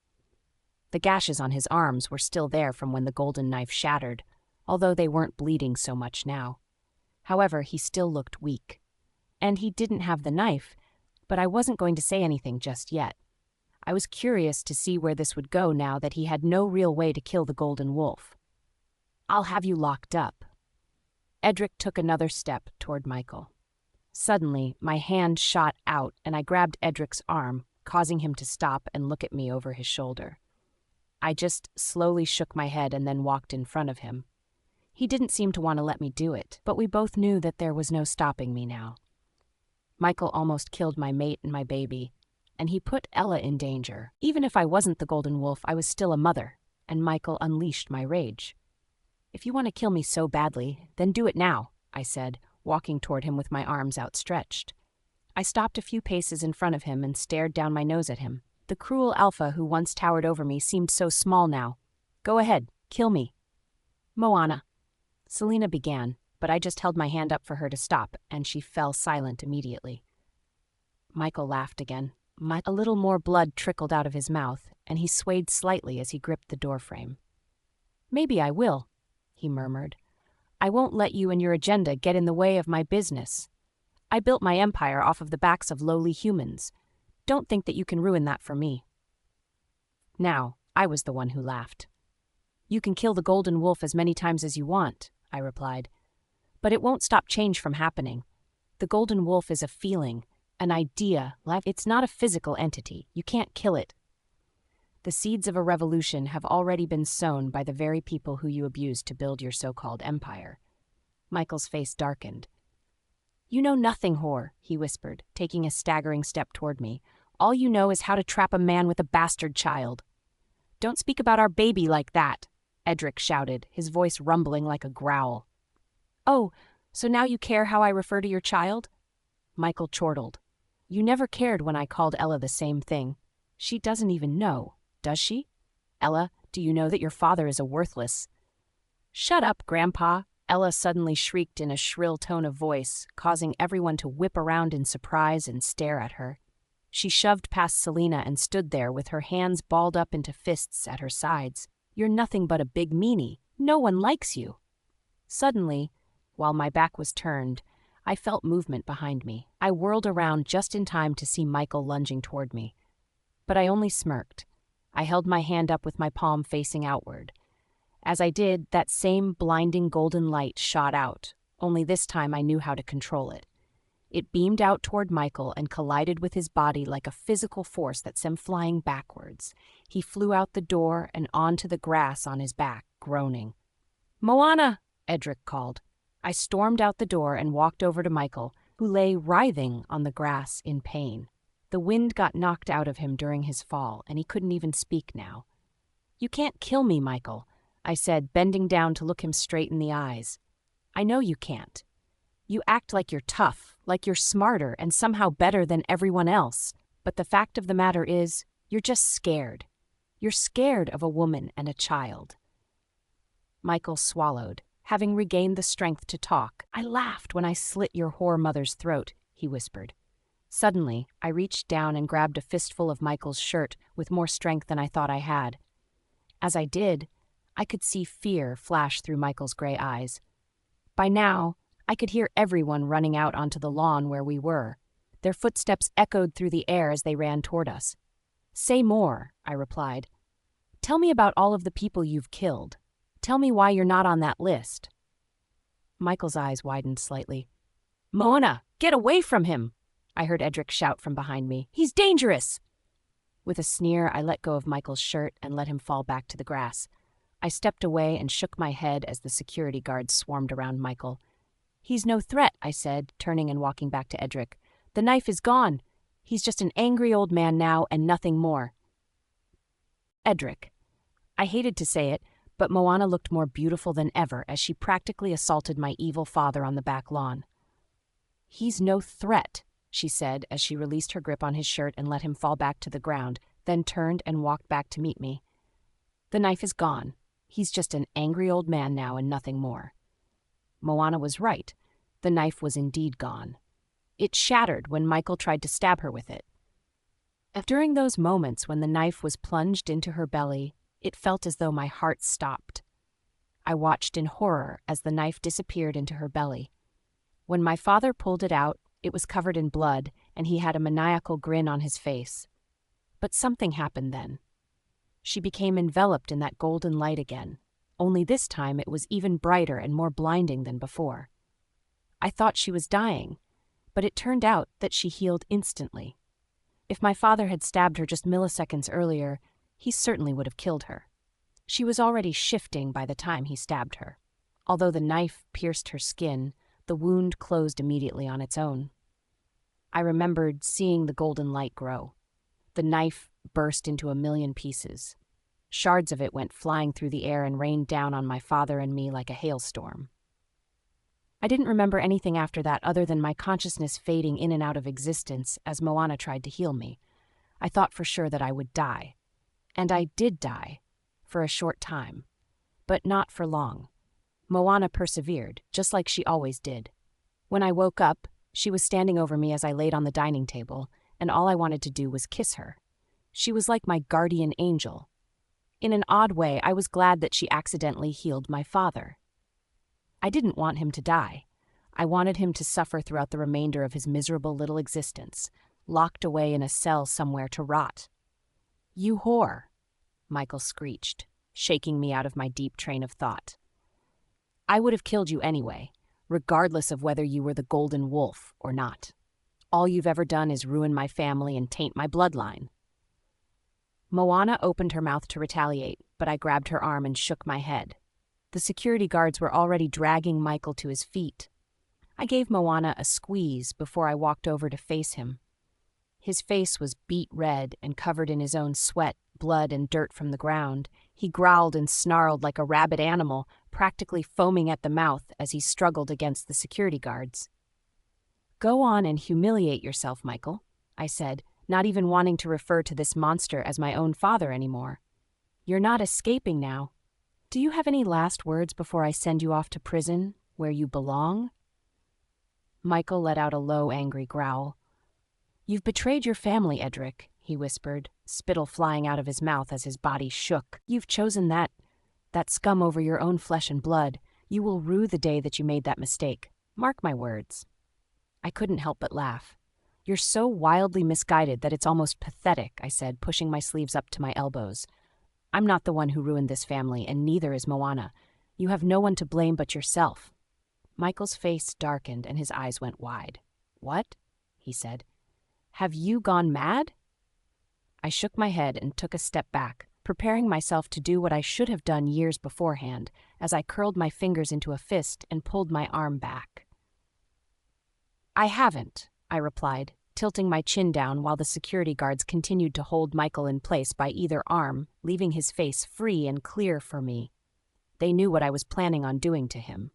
The gashes on his arms were still there from when the golden knife shattered, although they weren't bleeding so much now. However, he still looked weak. And he didn't have the knife, but I wasn't going to say anything just yet. I was curious to see where this would go now that he had no real way to kill the golden wolf. "I'll have you locked up." Edric took another step toward Michael. Suddenly, my hand shot out and I grabbed Edric's arm, causing him to stop and look at me over his shoulder. I just slowly shook my head and then walked in front of him. He didn't seem to want to let me do it, but we both knew that there was no stopping me now. Michael almost killed my mate and my baby, and he put Ella in danger. Even if I wasn't the golden wolf, I was still a mother, and Michael unleashed my rage. "If you want to kill me so badly, then do it now," I said, walking toward him with my arms outstretched. I stopped a few paces in front of him and stared down my nose at him. The cruel alpha who once towered over me seemed so small now. "Go ahead, kill me." "Moana," Selena began, but I just held my hand up for her to stop, and she fell silent immediately. Michael laughed again. A little more blood trickled out of his mouth, and he swayed slightly as he gripped the doorframe. "Maybe I will," he murmured. "I won't let you and your agenda get in the way of my business. I built my empire off of the backs of lowly humans. Don't think that you can ruin that for me." Now, I was the one who laughed. "You can kill the golden wolf as many times as you want," I replied. "But it won't stop change from happening. The golden wolf is a feeling, an idea. It's not a physical entity. You can't kill it. The seeds of a revolution have already been sown by the very people who you abused to build your so-called empire." Michael's face darkened. "You know nothing, whore," he whispered, taking a staggering step toward me. "All you know is how to trap a man with a bastard child." "Don't speak about our baby like that," Edric shouted, his voice rumbling like a growl. "Oh, so now you care how I refer to your child?" Michael chortled. "You never cared when I called Ella the same thing. She doesn't even know, does she? Ella, do you know that your father is a worthless—" "Shut up, Grandpa," Ella suddenly shrieked in a shrill tone of voice, causing everyone to whip around in surprise and stare at her. She shoved past Selena and stood there with her hands balled up into fists at her sides. "You're nothing but a big meanie. No one likes you." Suddenly, while my back was turned, I felt movement behind me. I whirled around just in time to see Michael lunging toward me. But I only smirked. I held my hand up with my palm facing outward. As I did, that same blinding golden light shot out, only this time I knew how to control it. It beamed out toward Michael and collided with his body like a physical force that sent him flying backwards. He flew out the door and onto the grass on his back, groaning. "Moana!" Edric called. I stormed out the door and walked over to Michael, who lay writhing on the grass in pain. The wind got knocked out of him during his fall, and he couldn't even speak now. "You can't kill me, Michael," I said, bending down to look him straight in the eyes. "I know you can't. You act like you're tough, like you're smarter and somehow better than everyone else. But the fact of the matter is, you're just scared. You're scared of a woman and a child." Michael swallowed. Having regained the strength to talk, "I laughed when I slit your whore mother's throat," he whispered. Suddenly, I reached down and grabbed a fistful of Michael's shirt with more strength than I thought I had. As I did, I could see fear flash through Michael's gray eyes. By now, I could hear everyone running out onto the lawn where we were. Their footsteps echoed through the air as they ran toward us. "Say more," I replied. "Tell me about all of the people you've killed. Tell me why you're not on that list." Michael's eyes widened slightly. "Moana, get away from him!" I heard Edric shout from behind me. "He's dangerous!" With a sneer, I let go of Michael's shirt and let him fall back to the grass. I stepped away and shook my head as the security guards swarmed around Michael. "He's no threat," I said, turning and walking back to Edric. "The knife is gone. He's just an angry old man now and nothing more." Edric. I hated to say it, but Moana looked more beautiful than ever as she practically assaulted my evil father on the back lawn. "He's no threat," she said as she released her grip on his shirt and let him fall back to the ground, then turned and walked back to meet me. "The knife is gone. He's just an angry old man now and nothing more." Moana was right. The knife was indeed gone. It shattered when Michael tried to stab her with it. During those moments when the knife was plunged into her belly, it felt as though my heart stopped. I watched in horror as the knife disappeared into her belly. When my father pulled it out, it was covered in blood, and he had a maniacal grin on his face. But something happened then. She became enveloped in that golden light again, only this time it was even brighter and more blinding than before. I thought she was dying, but it turned out that she healed instantly. If my father had stabbed her just milliseconds earlier, he certainly would have killed her. She was already shifting by the time he stabbed her. Although the knife pierced her skin, the wound closed immediately on its own. I remembered seeing the golden light grow. The knife burst into a million pieces. Shards of it went flying through the air and rained down on my father and me like a hailstorm. I didn't remember anything after that other than my consciousness fading in and out of existence as Moana tried to heal me. I thought for sure that I would die. And I did die, for a short time. But not for long. Moana persevered, just like she always did. When I woke up, she was standing over me as I laid on the dining table, and all I wanted to do was kiss her. She was like my guardian angel. In an odd way, I was glad that she accidentally healed my father. I didn't want him to die. I wanted him to suffer throughout the remainder of his miserable little existence, locked away in a cell somewhere to rot. "You whore," Michael screeched, shaking me out of my deep train of thought. "I would have killed you anyway, regardless of whether you were the golden wolf or not. All you've ever done is ruin my family and taint my bloodline." Moana opened her mouth to retaliate, but I grabbed her arm and shook my head. The security guards were already dragging Michael to his feet. I gave Moana a squeeze before I walked over to face him. His face was beet red and covered in his own sweat, blood, and dirt from the ground. He growled and snarled like a rabid animal, practically foaming at the mouth as he struggled against the security guards. "Go on and humiliate yourself, Michael," I said, not even wanting to refer to this monster as my own father anymore. "You're not escaping now. Do you have any last words before I send you off to prison, where you belong?" Michael let out a low, angry growl. "You've betrayed your family, Edric," he whispered, spittle flying out of his mouth as his body shook. "You've chosen that scum over your own flesh and blood. You will rue the day that you made that mistake. Mark my words." I couldn't help but laugh. "You're so wildly misguided that it's almost pathetic," I said, pushing my sleeves up to my elbows. "I'm not the one who ruined this family, and neither is Moana. You have no one to blame but yourself." Michael's face darkened and his eyes went wide. "What?" he said. "Have you gone mad?" I shook my head and took a step back, preparing myself to do what I should have done years beforehand, as I curled my fingers into a fist and pulled my arm back. "I haven't," I replied, tilting my chin down while the security guards continued to hold Michael in place by either arm, leaving his face free and clear for me. They knew what I was planning on doing to him.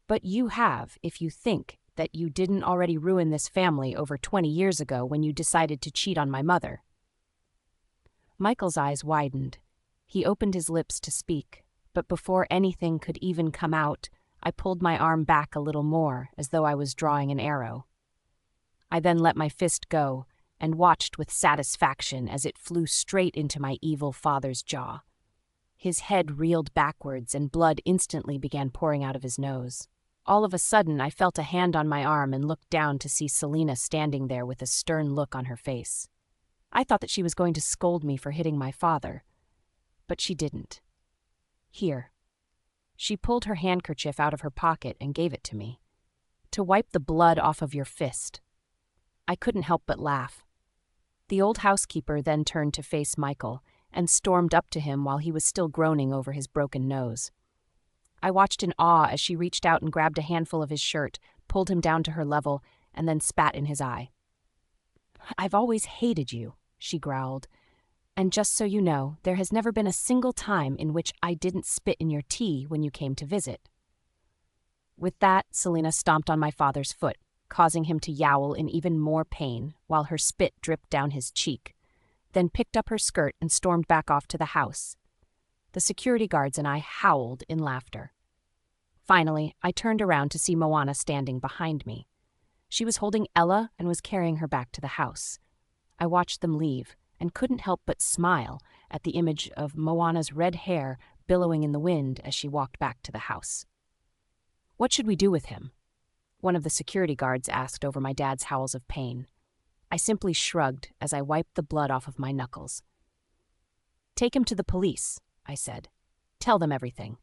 "But you have, if you think that you didn't already ruin this family over 20 years ago when you decided to cheat on my mother." Michael's eyes widened. He opened his lips to speak, but before anything could even come out, I pulled my arm back a little more, as though I was drawing an arrow. I then let my fist go and watched with satisfaction as it flew straight into my evil father's jaw. His head reeled backwards and blood instantly began pouring out of his nose. All of a sudden, I felt a hand on my arm and looked down to see Selena standing there with a stern look on her face. I thought that she was going to scold me for hitting my father, but she didn't. "Here." She pulled her handkerchief out of her pocket and gave it to me. "To wipe the blood off of your fist." I couldn't help but laugh. The old housekeeper then turned to face Michael and stormed up to him while he was still groaning over his broken nose. I watched in awe as she reached out and grabbed a handful of his shirt, pulled him down to her level, and then spat in his eye. "I've always hated you," she growled. "And just so you know, there has never been a single time in which I didn't spit in your tea when you came to visit." With that, Selena stomped on my father's foot, causing him to yowl in even more pain while her spit dripped down his cheek, then picked up her skirt and stormed back off to the house. The security guards and I howled in laughter. Finally, I turned around to see Moana standing behind me. She was holding Ella and was carrying her back to the house. I watched them leave and couldn't help but smile at the image of Moana's red hair billowing in the wind as she walked back to the house. "What should we do with him?" one of the security guards asked over my dad's howls of pain. I simply shrugged as I wiped the blood off of my knuckles. "Take him to the police," I said. "Tell them everything."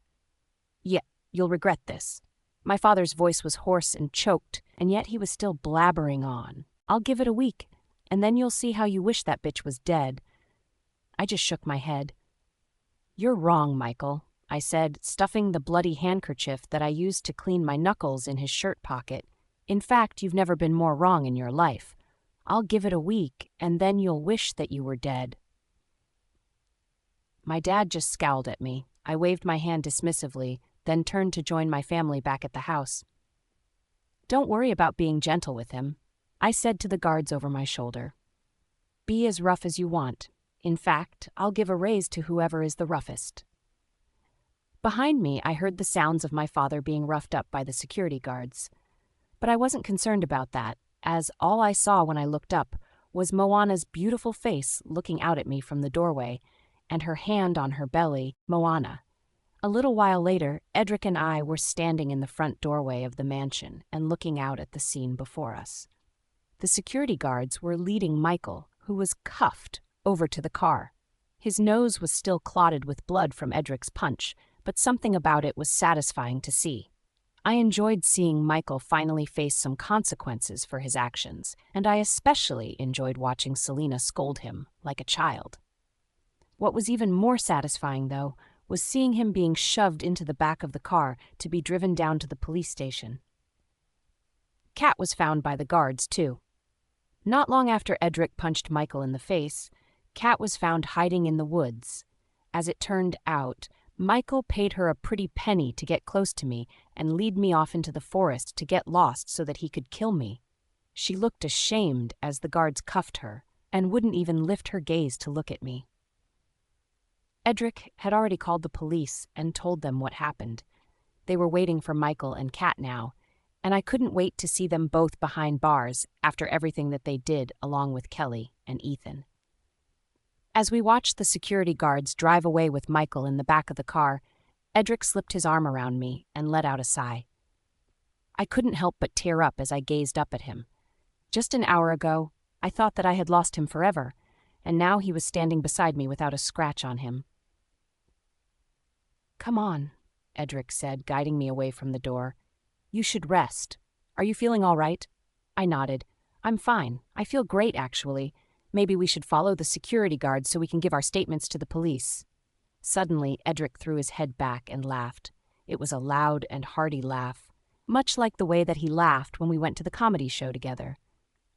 "Yeah, you'll regret this." My father's voice was hoarse and choked, and yet he was still blabbering on. "I'll give it a week, and then you'll see how you wish that bitch was dead." I just shook my head. "You're wrong, Michael," I said, stuffing the bloody handkerchief that I used to clean my knuckles in his shirt pocket. "In fact, you've never been more wrong in your life. I'll give it a week, and then you'll wish that you were dead." My dad just scowled at me. I waved my hand dismissively, then turned to join my family back at the house. "Don't worry about being gentle with him," I said to the guards over my shoulder. "Be as rough as you want. In fact, I'll give a raise to whoever is the roughest." Behind me, I heard the sounds of my father being roughed up by the security guards. But I wasn't concerned about that, as all I saw when I looked up was Moana's beautiful face looking out at me from the doorway, and her hand on her belly, Moana. A little while later, Edric and I were standing in the front doorway of the mansion and looking out at the scene before us. The security guards were leading Michael, who was cuffed, over to the car. His nose was still clotted with blood from Edric's punch, but something about it was satisfying to see. I enjoyed seeing Michael finally face some consequences for his actions, and I especially enjoyed watching Selena scold him like a child. What was even more satisfying, though, was seeing him being shoved into the back of the car to be driven down to the police station. Kat was found by the guards, too. Not long after Edric punched Michael in the face, Kat was found hiding in the woods. As it turned out, Michael paid her a pretty penny to get close to me and lead me off into the forest to get lost so that he could kill me. She looked ashamed as the guards cuffed her and wouldn't even lift her gaze to look at me. Edric had already called the police and told them what happened. They were waiting for Michael and Kat now, and I couldn't wait to see them both behind bars after everything that they did along with Kelly and Ethan. As we watched the security guards drive away with Michael in the back of the car, Edric slipped his arm around me and let out a sigh. I couldn't help but tear up as I gazed up at him. Just an hour ago, I thought that I had lost him forever, and now he was standing beside me without a scratch on him. "Come on," Edric said, guiding me away from the door. "You should rest. Are you feeling all right?" I nodded. "I'm fine. I feel great, actually. Maybe we should follow the security guards so we can give our statements to the police." Suddenly, Edric threw his head back and laughed. It was a loud and hearty laugh, much like the way that he laughed when we went to the comedy show together.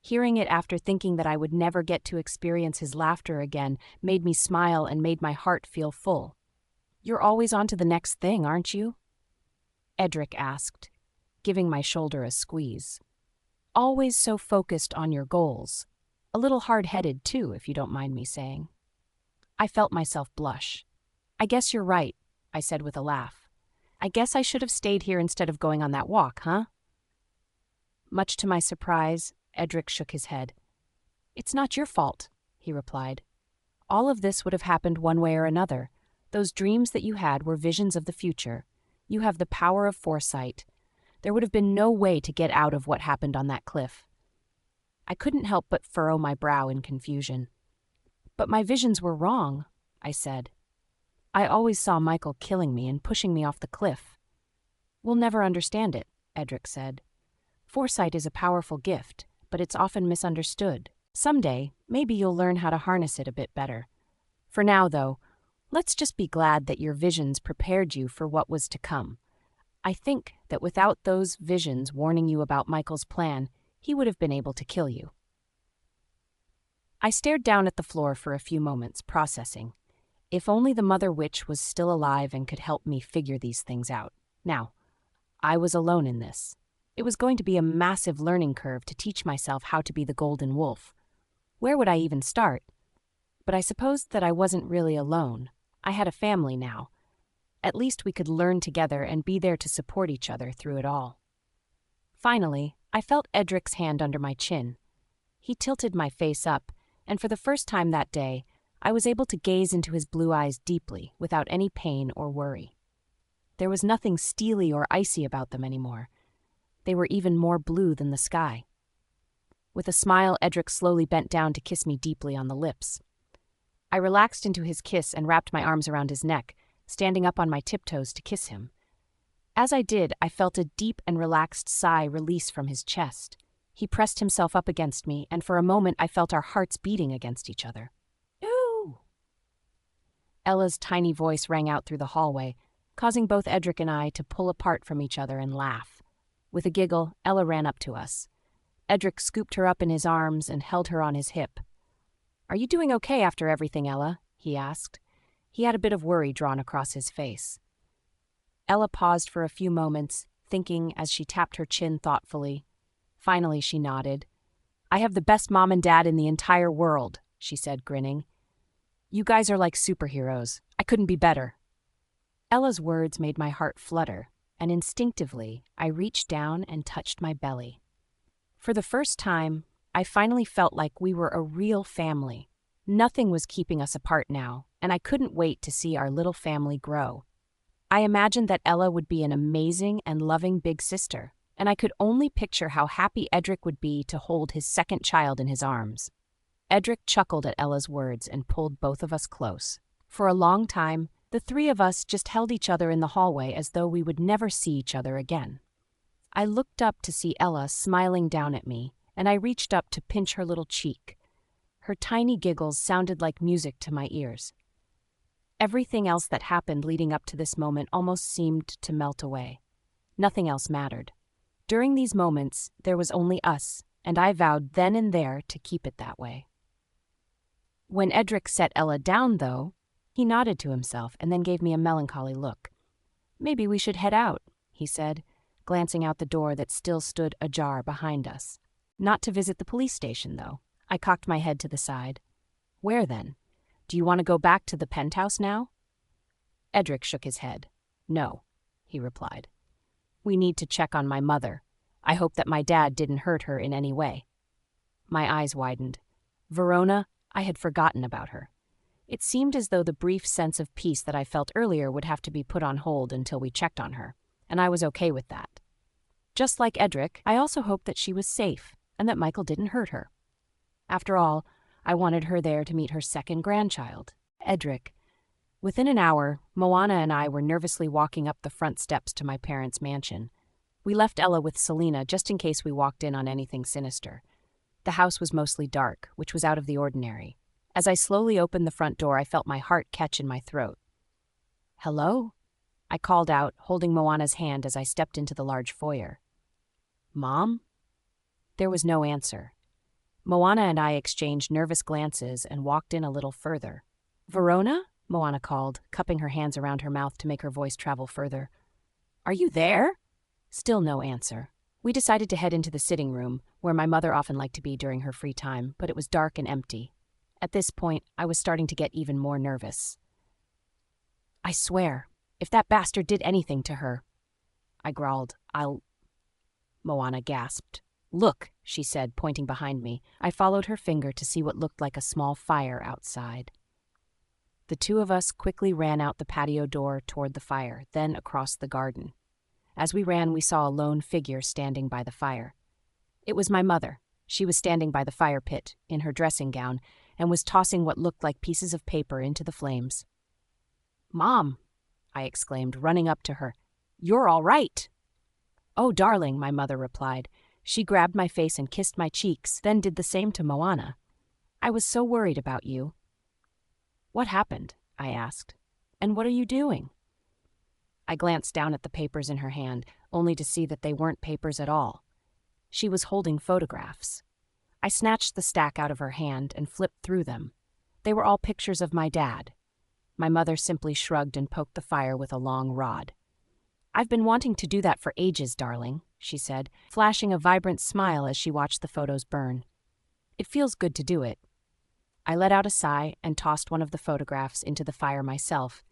Hearing it after thinking that I would never get to experience his laughter again made me smile and made my heart feel full. "You're always on to the next thing, aren't you?" Edric asked, giving my shoulder a squeeze. "Always so focused on your goals. A little hard-headed, too, if you don't mind me saying." I felt myself blush. "I guess you're right," I said with a laugh. "I guess I should have stayed here instead of going on that walk, huh?" Much to my surprise, Edric shook his head. "It's not your fault," he replied. "All of this would have happened one way or another. Those dreams that you had were visions of the future. You have the power of foresight. There would have been no way to get out of what happened on that cliff." I couldn't help but furrow my brow in confusion. "But my visions were wrong," I said. "I always saw Michael killing me and pushing me off the cliff." "We'll never understand it," Edric said. "Foresight is a powerful gift, but it's often misunderstood. Someday, maybe you'll learn how to harness it a bit better. For now, though, let's just be glad that your visions prepared you for what was to come. I think that without those visions warning you about Michael's plan, he would have been able to kill you." I stared down at the floor for a few moments, processing. If only the Mother Witch was still alive and could help me figure these things out. Now, I was alone in this. It was going to be a massive learning curve to teach myself how to be the Golden Wolf. Where would I even start? But I supposed that I wasn't really alone. I had a family now. At least we could learn together and be there to support each other through it all. Finally, I felt Edric's hand under my chin. He tilted my face up, and for the first time that day, I was able to gaze into his blue eyes deeply without any pain or worry. There was nothing steely or icy about them anymore. They were even more blue than the sky. With a smile, Edric slowly bent down to kiss me deeply on the lips. I relaxed into his kiss and wrapped my arms around his neck, standing up on my tiptoes to kiss him. As I did, I felt a deep and relaxed sigh release from his chest. He pressed himself up against me, and for a moment I felt our hearts beating against each other. "Ooh!" Ella's tiny voice rang out through the hallway, causing both Edric and I to pull apart from each other and laugh. With a giggle, Ella ran up to us. Edric scooped her up in his arms and held her on his hip. "Are you doing okay after everything, Ella?" he asked. He had a bit of worry drawn across his face. Ella paused for a few moments, thinking as she tapped her chin thoughtfully. Finally, she nodded. "I have the best mom and dad in the entire world," she said, grinning. "You guys are like superheroes. I couldn't be better." Ella's words made my heart flutter, and instinctively, I reached down and touched my belly. For the first time, I finally felt like we were a real family. Nothing was keeping us apart now, and I couldn't wait to see our little family grow. I imagined that Ella would be an amazing and loving big sister, and I could only picture how happy Edric would be to hold his second child in his arms. Edric chuckled at Ella's words and pulled both of us close. For a long time, the three of us just held each other in the hallway as though we would never see each other again. I looked up to see Ella smiling down at me, and I reached up to pinch her little cheek. Her tiny giggles sounded like music to my ears. Everything else that happened leading up to this moment almost seemed to melt away. Nothing else mattered. During these moments, there was only us, and I vowed then and there to keep it that way. When Edric set Ella down, though, he nodded to himself and then gave me a melancholy look. "Maybe we should head out," he said, glancing out the door that still stood ajar behind us. "Not to visit the police station, though." I cocked my head to the side. "Where then? Do you want to go back to the penthouse now?" Edric shook his head. "No," he replied. "We need to check on my mother. I hope that my dad didn't hurt her in any way." My eyes widened. Verona, I had forgotten about her. It seemed as though the brief sense of peace that I felt earlier would have to be put on hold until we checked on her, and I was okay with that. Just like Edric, I also hoped that she was safe and that Michael didn't hurt her. After all, I wanted her there to meet her second grandchild, Edric. Within an hour, Moana and I were nervously walking up the front steps to my parents' mansion. We left Ella with Selena just in case we walked in on anything sinister. The house was mostly dark, which was out of the ordinary. As I slowly opened the front door, I felt my heart catch in my throat. "Hello?" I called out, holding Moana's hand as I stepped into the large foyer. "Mom?" There was no answer. Moana and I exchanged nervous glances and walked in a little further. "Verona?" Moana called, cupping her hands around her mouth to make her voice travel further. "Are you there?" Still no answer. We decided to head into the sitting room, where my mother often liked to be during her free time, but it was dark and empty. At this point, I was starting to get even more nervous. "I swear, if that bastard did anything to her," I growled, Moana gasped. "Look," she said, pointing behind me. I followed her finger to see what looked like a small fire outside. The two of us quickly ran out the patio door toward the fire, then across the garden. As we ran, we saw a lone figure standing by the fire. It was my mother. She was standing by the fire pit, in her dressing gown, and was tossing what looked like pieces of paper into the flames. "Mom," I exclaimed, running up to her. "You're all right." "Oh, darling," my mother replied. She grabbed my face and kissed my cheeks, then did the same to Moana. "I was so worried about you." "What happened?" I asked. "And what are you doing?" I glanced down at the papers in her hand, only to see that they weren't papers at all. She was holding photographs. I snatched the stack out of her hand and flipped through them. They were all pictures of my dad. My mother simply shrugged and poked the fire with a long rod. "I've been wanting to do that for ages, darling," she said, flashing a vibrant smile as she watched the photos burn. "It feels good to do it." I let out a sigh and tossed one of the photographs into the fire myself.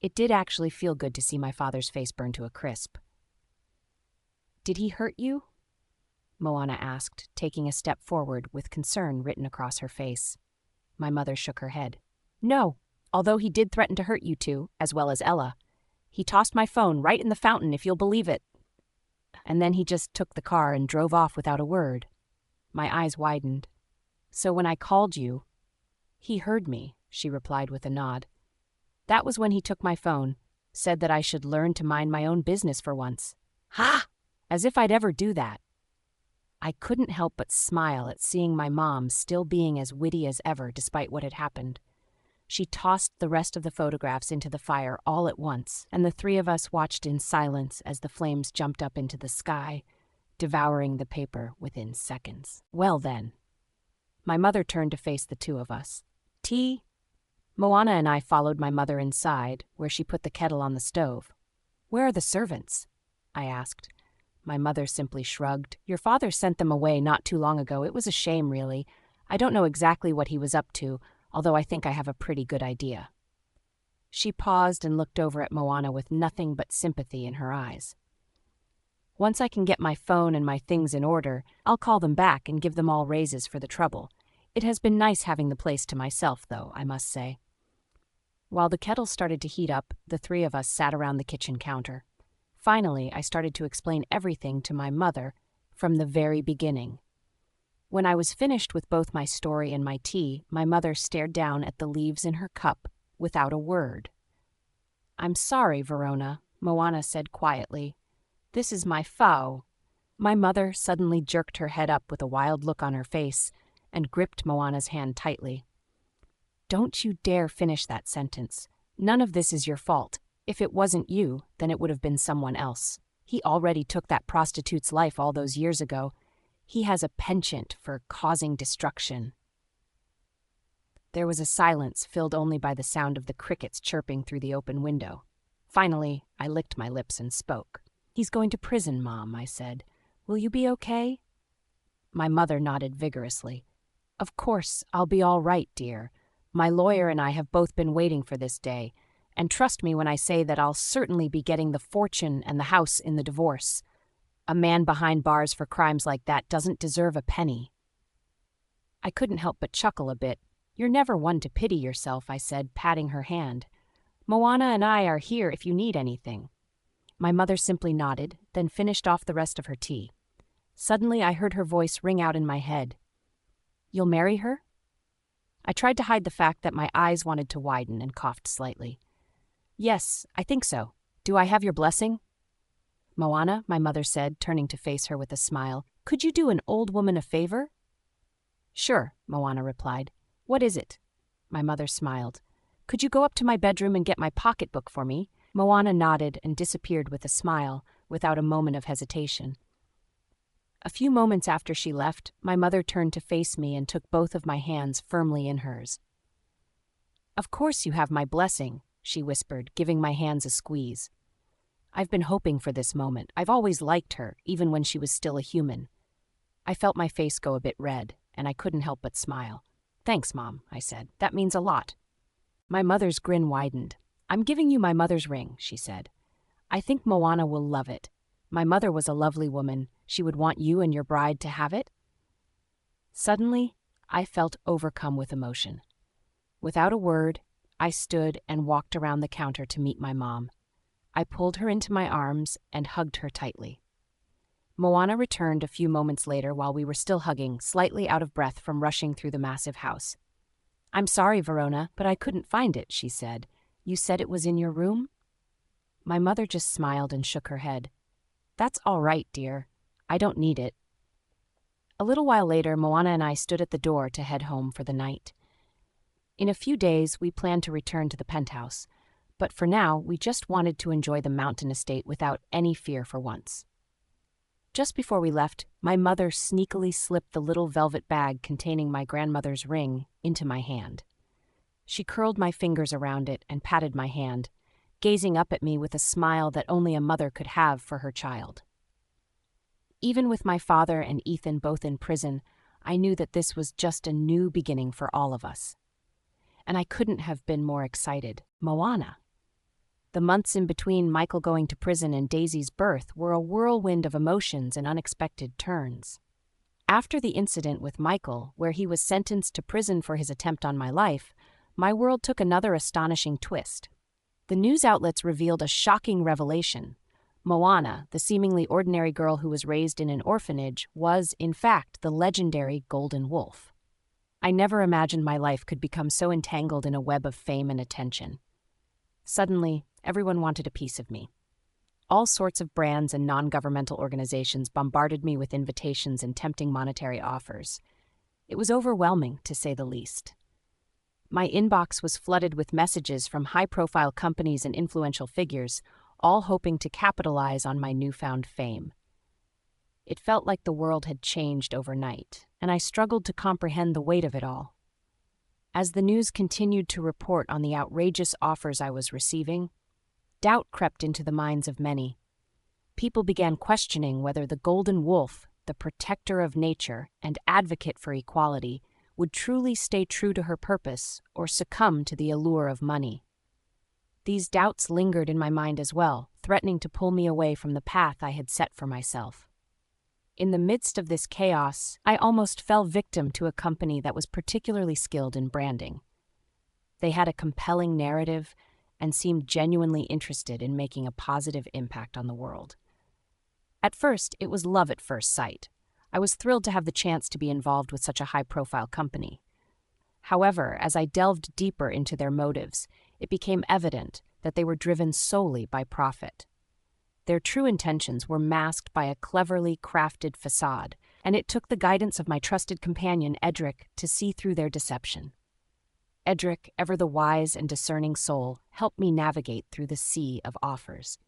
It did actually feel good to see my father's face burn to a crisp. "Did he hurt you?" Moana asked, taking a step forward with concern written across her face. My mother shook her head. "No, although he did threaten to hurt you two, as well as Ella. He tossed my phone right in the fountain, if you'll believe it. And then he just took the car and drove off without a word." My eyes widened. "So when I called you—" "He heard me," she replied with a nod. "That was when he took my phone, said that I should learn to mind my own business for once." "Ha! As if I'd ever do that." I couldn't help but smile at seeing my mom still being as witty as ever despite what had happened. She tossed the rest of the photographs into the fire all at once, and the three of us watched in silence as the flames jumped up into the sky, devouring the paper within seconds. "Well then." My mother turned to face the two of us. "Tea?" Moana and I followed my mother inside, where she put the kettle on the stove. "Where are the servants?" I asked. My mother simply shrugged. "Your father sent them away not too long ago. It was a shame, really. I don't know exactly what he was up to, although I think I have a pretty good idea." She paused and looked over at Moana with nothing but sympathy in her eyes. Once I can get my phone and my things in order, I'll call them back and give them all raises for the trouble. It has been nice having the place to myself, though, I must say. While the kettle started to heat up, the three of us sat around the kitchen counter. Finally, I started to explain everything to my mother from the very beginning. When I was finished with both my story and my tea, my mother stared down at the leaves in her cup without a word. "I'm sorry, Verona," Moana said quietly. "This is my foe." My mother suddenly jerked her head up with a wild look on her face and gripped Moana's hand tightly. "Don't you dare finish that sentence. None of this is your fault. If it wasn't you, then it would have been someone else. He already took that prostitute's life all those years ago. He has a penchant for causing destruction." There was a silence filled only by the sound of the crickets chirping through the open window. Finally, I licked my lips and spoke. "He's going to prison, Mom," I said. "Will you be okay?" My mother nodded vigorously. "Of course, I'll be all right, dear. My lawyer and I have both been waiting for this day, and trust me when I say that I'll certainly be getting the fortune and the house in the divorce. A man behind bars for crimes like that doesn't deserve a penny." I couldn't help but chuckle a bit. "You're never one to pity yourself," I said, patting her hand. "Moana and I are here if you need anything." My mother simply nodded, then finished off the rest of her tea. Suddenly, I heard her voice ring out in my head. "You'll marry her?" I tried to hide the fact that my eyes wanted to widen and coughed slightly. "Yes, I think so. Do I have your blessing?" "Moana," my mother said, turning to face her with a smile, "could you do an old woman a favor?" "Sure," Moana replied. "What is it?" My mother smiled. "Could you go up to my bedroom and get my pocketbook for me?" Moana nodded and disappeared with a smile, without a moment of hesitation. A few moments after she left, my mother turned to face me and took both of my hands firmly in hers. "Of course you have my blessing," she whispered, giving my hands a squeeze. "I've been hoping for this moment. I've always liked her, even when she was still a human." I felt my face go a bit red, and I couldn't help but smile. "Thanks, Mom," I said. "That means a lot." My mother's grin widened. "I'm giving you my mother's ring," she said. "I think Moana will love it. My mother was a lovely woman. She would want you and your bride to have it." Suddenly, I felt overcome with emotion. Without a word, I stood and walked around the counter to meet my mom. I pulled her into my arms and hugged her tightly. Moana returned a few moments later while we were still hugging, slightly out of breath from rushing through the massive house. "I'm sorry, Verona, but I couldn't find it," she said. "You said it was in your room?" My mother just smiled and shook her head. "That's all right, dear. I don't need it." A little while later, Moana and I stood at the door to head home for the night. In a few days, we planned to return to the penthouse, but for now, we just wanted to enjoy the mountain estate without any fear for once. Just before we left, my mother sneakily slipped the little velvet bag containing my grandmother's ring into my hand. She curled my fingers around it and patted my hand, gazing up at me with a smile that only a mother could have for her child. Even with my father and Ethan both in prison, I knew that this was just a new beginning for all of us. And I couldn't have been more excited. Moana. The months in between Michael going to prison and Daisy's birth were a whirlwind of emotions and unexpected turns. After the incident with Michael, where he was sentenced to prison for his attempt on my life, my world took another astonishing twist. The news outlets revealed a shocking revelation. Moana, the seemingly ordinary girl who was raised in an orphanage, was, in fact, the legendary Golden Wolf. I never imagined my life could become so entangled in a web of fame and attention. Suddenly, everyone wanted a piece of me. All sorts of brands and non-governmental organizations bombarded me with invitations and tempting monetary offers. It was overwhelming, to say the least. My inbox was flooded with messages from high-profile companies and influential figures, all hoping to capitalize on my newfound fame. It felt like the world had changed overnight, and I struggled to comprehend the weight of it all. As the news continued to report on the outrageous offers I was receiving, doubt crept into the minds of many. People began questioning whether the Golden Wolf, the protector of nature and advocate for equality, would truly stay true to her purpose or succumb to the allure of money. These doubts lingered in my mind as well, threatening to pull me away from the path I had set for myself. In the midst of this chaos, I almost fell victim to a company that was particularly skilled in branding. They had a compelling narrative and seemed genuinely interested in making a positive impact on the world. At first, it was love at first sight. I was thrilled to have the chance to be involved with such a high-profile company. However, as I delved deeper into their motives, it became evident that they were driven solely by profit. Their true intentions were masked by a cleverly crafted facade, and it took the guidance of my trusted companion, Edric, to see through their deception. Edric, ever the wise and discerning soul, helped me navigate through the sea of offers.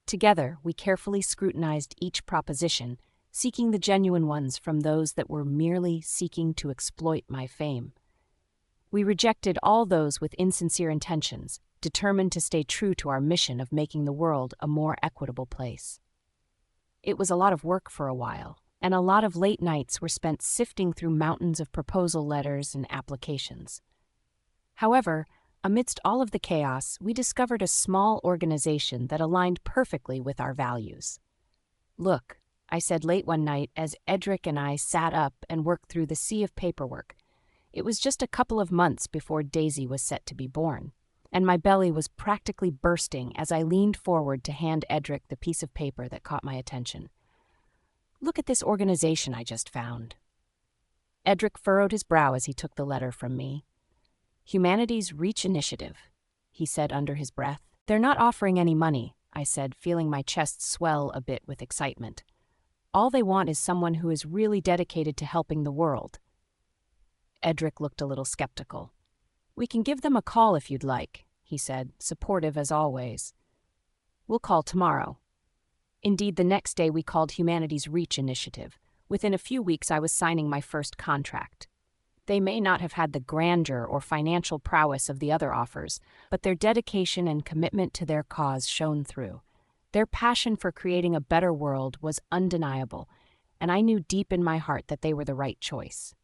Together, we carefully scrutinized each proposition, seeking the genuine ones from those that were merely seeking to exploit my fame. We rejected all those with insincere intentions, determined to stay true to our mission of making the world a more equitable place. It was a lot of work for a while, and a lot of late nights were spent sifting through mountains of proposal letters and applications. However, amidst all of the chaos, we discovered a small organization that aligned perfectly with our values. "Look," I said late one night as Edric and I sat up and worked through the sea of paperwork. It was just a couple of months before Daisy was set to be born, and my belly was practically bursting as I leaned forward to hand Edric the piece of paper that caught my attention. "Look at this organization I just found." Edric furrowed his brow as he took the letter from me. "Humanity's Reach Initiative," he said under his breath. "They're not offering any money," I said, feeling my chest swell a bit with excitement. "All they want is someone who is really dedicated to helping the world." Edric looked a little skeptical. "We can give them a call if you'd like," he said, supportive as always. "We'll call tomorrow." Indeed, the next day we called Humanity's Reach Initiative. Within a few weeks I was signing my first contract. They may not have had the grandeur or financial prowess of the other offers, but their dedication and commitment to their cause shone through. Their passion for creating a better world was undeniable, and I knew deep in my heart that they were the right choice.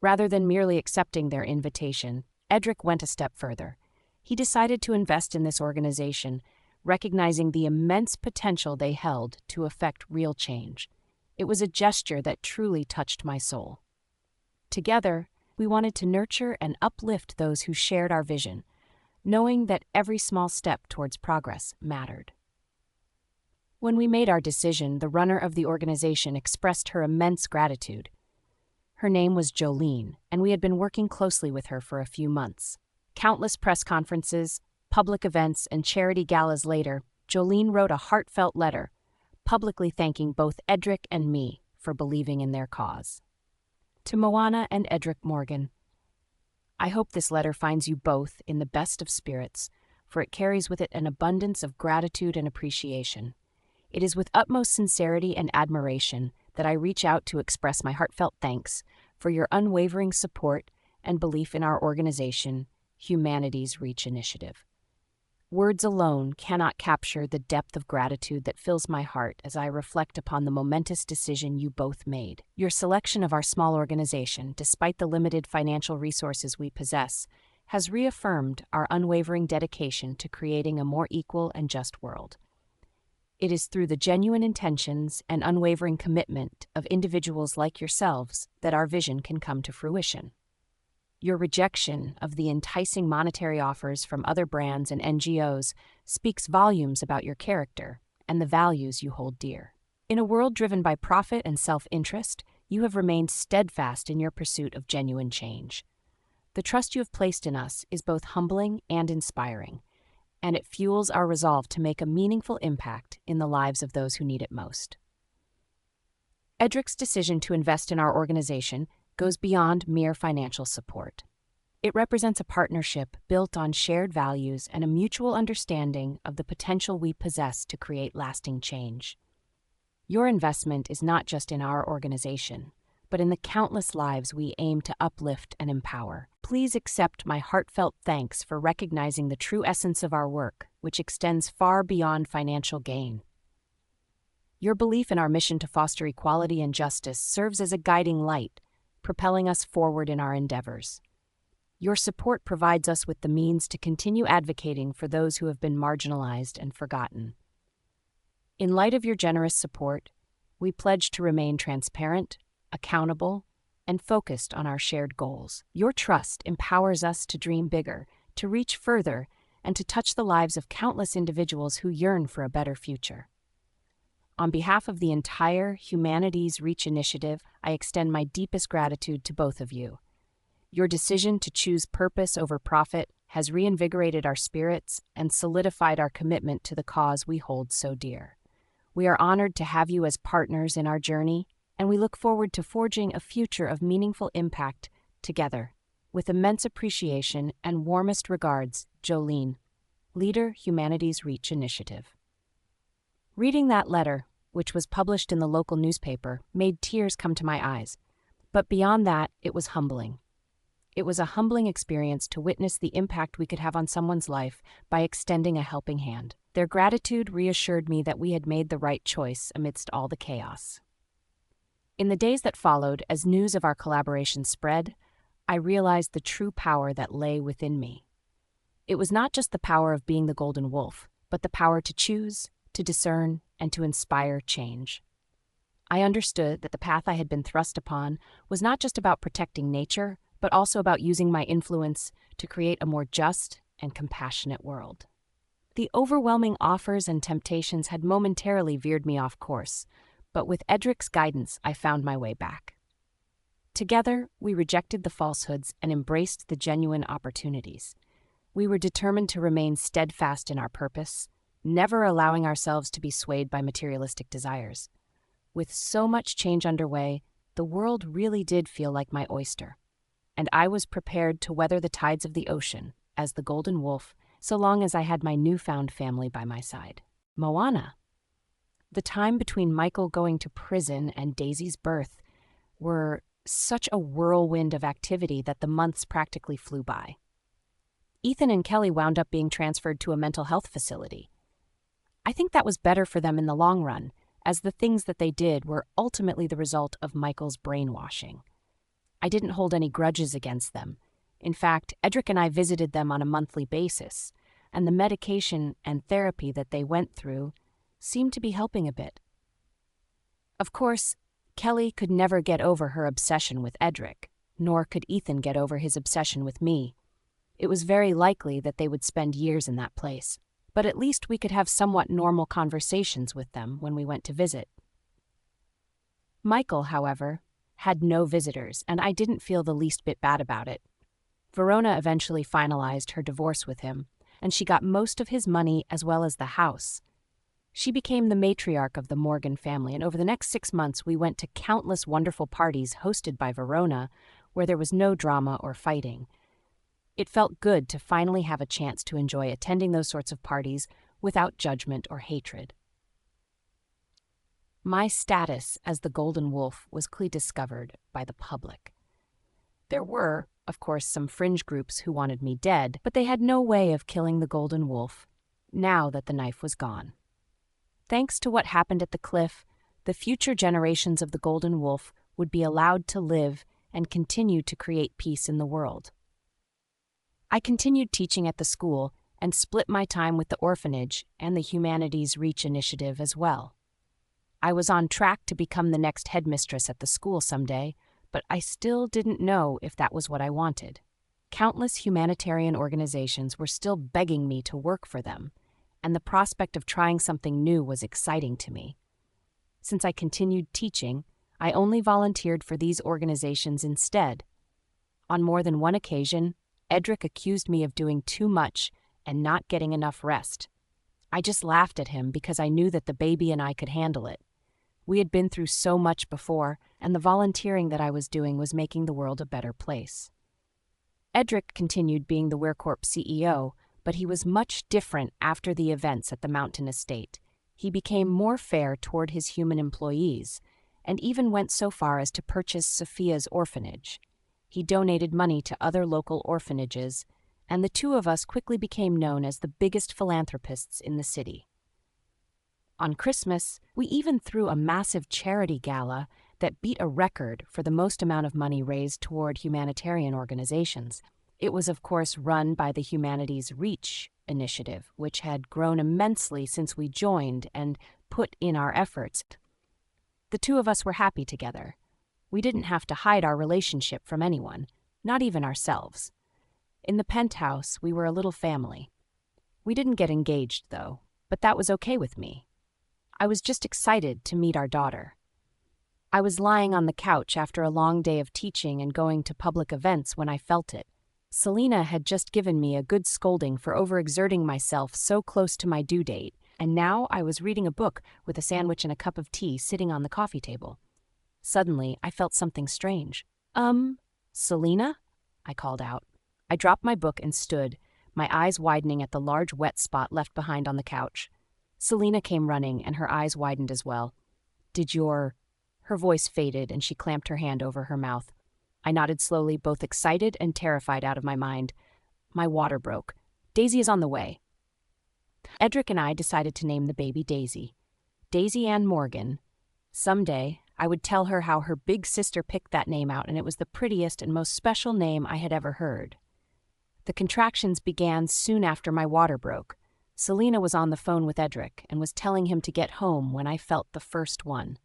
Rather than merely accepting their invitation, Edric went a step further. He decided to invest in this organization, recognizing the immense potential they held to effect real change. It was a gesture that truly touched my soul. Together, we wanted to nurture and uplift those who shared our vision, knowing that every small step towards progress mattered. When we made our decision, the runner of the organization expressed her immense gratitude. Her name was Jolene, and we had been working closely with her for a few months. Countless press conferences, public events, and charity galas later, Jolene wrote a heartfelt letter, publicly thanking both Edric and me for believing in their cause. To Moana and Edric Morgan, I hope this letter finds you both in the best of spirits, for it carries with it an abundance of gratitude and appreciation. It is with utmost sincerity and admiration that I reach out to express my heartfelt thanks for your unwavering support and belief in our organization, Humanity's Reach Initiative. Words alone cannot capture the depth of gratitude that fills my heart as I reflect upon the momentous decision you both made. Your selection of our small organization, despite the limited financial resources we possess, has reaffirmed our unwavering dedication to creating a more equal and just world. It is through the genuine intentions and unwavering commitment of individuals like yourselves that our vision can come to fruition. Your rejection of the enticing monetary offers from other brands and NGOs speaks volumes about your character and the values you hold dear. In a world driven by profit and self-interest, you have remained steadfast in your pursuit of genuine change. The trust you have placed in us is both humbling and inspiring, and it fuels our resolve to make a meaningful impact in the lives of those who need it most. Edric's decision to invest in our organization goes beyond mere financial support. It represents a partnership built on shared values and a mutual understanding of the potential we possess to create lasting change. Your investment is not just in our organization, but in the countless lives we aim to uplift and empower. Please accept my heartfelt thanks for recognizing the true essence of our work, which extends far beyond financial gain. Your belief in our mission to foster equality and justice serves as a guiding light, propelling us forward in our endeavors. Your support provides us with the means to continue advocating for those who have been marginalized and forgotten. In light of your generous support, we pledge to remain transparent, accountable, and focused on our shared goals. Your trust empowers us to dream bigger, to reach further, and to touch the lives of countless individuals who yearn for a better future. On behalf of the entire Humanities Reach initiative, I extend my deepest gratitude to both of you. Your decision to choose purpose over profit has reinvigorated our spirits and solidified our commitment to the cause we hold so dear. We are honored to have you as partners in our journey, and we look forward to forging a future of meaningful impact together. With immense appreciation and warmest regards, Jolene, Leader, Humanities Reach Initiative. Reading that letter, which was published in the local newspaper, made tears come to my eyes. But beyond that, it was humbling. It was a humbling experience to witness the impact we could have on someone's life by extending a helping hand. Their gratitude reassured me that we had made the right choice amidst all the chaos. In the days that followed, as news of our collaboration spread, I realized the true power that lay within me. It was not just the power of being the golden wolf, but the power to choose, to discern, and to inspire change. I understood that the path I had been thrust upon was not just about protecting nature, but also about using my influence to create a more just and compassionate world. The overwhelming offers and temptations had momentarily veered me off course, but with Edric's guidance, I found my way back. Together, we rejected the falsehoods and embraced the genuine opportunities. We were determined to remain steadfast in our purpose, never allowing ourselves to be swayed by materialistic desires. With so much change underway, the world really did feel like my oyster, and I was prepared to weather the tides of the ocean as the golden wolf, so long as I had my newfound family by my side. Moana. The time between Michael going to prison and Daisy's birth were such a whirlwind of activity that the months practically flew by. Ethan and Kelly wound up being transferred to a mental health facility. I think that was better for them in the long run, as the things that they did were ultimately the result of Michael's brainwashing. I didn't hold any grudges against them. In fact, Edric and I visited them on a monthly basis, and the medication and therapy that they went through seemed to be helping a bit. Of course, Kelly could never get over her obsession with Edric, nor could Ethan get over his obsession with me. It was very likely that they would spend years in that place, but at least we could have somewhat normal conversations with them when we went to visit. Michael, however, had no visitors, and I didn't feel the least bit bad about it. Verona eventually finalized her divorce with him, and she got most of his money as well as the house. She became the matriarch of the Morgan family, and over the next 6 months we went to countless wonderful parties hosted by Verona, where there was no drama or fighting. It felt good to finally have a chance to enjoy attending those sorts of parties without judgment or hatred. My status as the Golden Wolf was quickly discovered by the public. There were, of course, some fringe groups who wanted me dead, but they had no way of killing the Golden Wolf, now that the knife was gone. Thanks to what happened at the cliff, the future generations of the Golden Wolf would be allowed to live and continue to create peace in the world. I continued teaching at the school and split my time with the orphanage and the Humanities Reach initiative as well. I was on track to become the next headmistress at the school someday, but I still didn't know if that was what I wanted. Countless humanitarian organizations were still begging me to work for them, and the prospect of trying something new was exciting to me. Since I continued teaching, I only volunteered for these organizations instead. On more than one occasion, Edric accused me of doing too much and not getting enough rest. I just laughed at him because I knew that the baby and I could handle it. We had been through so much before, and the volunteering that I was doing was making the world a better place. Edric continued being the WereCorp CEO, but he was much different after the events at the Mountain Estate. He became more fair toward his human employees, and even went so far as to purchase Sophia's orphanage. He donated money to other local orphanages, and the two of us quickly became known as the biggest philanthropists in the city. On Christmas, we even threw a massive charity gala that beat a record for the most amount of money raised toward humanitarian organizations. It was, of course, run by the Humanities Reach initiative, which had grown immensely since we joined and put in our efforts. The two of us were happy together. We didn't have to hide our relationship from anyone, not even ourselves. In the penthouse, we were a little family. We didn't get engaged, though, but that was okay with me. I was just excited to meet our daughter. I was lying on the couch after a long day of teaching and going to public events when I felt it. Selena had just given me a good scolding for overexerting myself so close to my due date, and now I was reading a book with a sandwich and a cup of tea sitting on the coffee table. Suddenly, I felt something strange. Selena? I called out. I dropped my book and stood, my eyes widening at the large wet spot left behind on the couch. Selena came running, and her eyes widened as well. Her voice faded, and she clamped her hand over her mouth. I nodded slowly, both excited and terrified out of my mind. My water broke. Daisy is on the way. Edric and I decided to name the baby Daisy. Daisy Ann Morgan. Someday, I would tell her how her big sister picked that name out, and it was the prettiest and most special name I had ever heard. The contractions began soon after my water broke. Selena was on the phone with Edric and was telling him to get home when I felt the first one.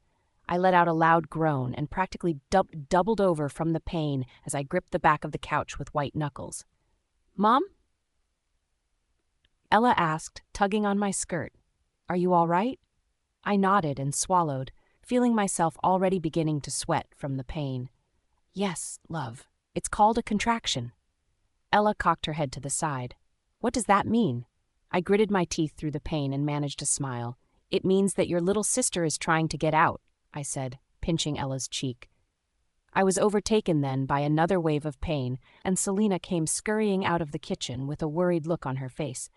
I let out a loud groan and practically doubled over from the pain as I gripped the back of the couch with white knuckles. "Mom?" Ella asked, tugging on my skirt. "Are you all right?" I nodded and swallowed, feeling myself already beginning to sweat from the pain. "Yes, love. It's called a contraction." Ella cocked her head to the side. "What does that mean?" I gritted my teeth through the pain and managed a smile. "It means that your little sister is trying to get out," I said, pinching Ella's cheek. I was overtaken then by another wave of pain, and Selena came scurrying out of the kitchen with a worried look on her face.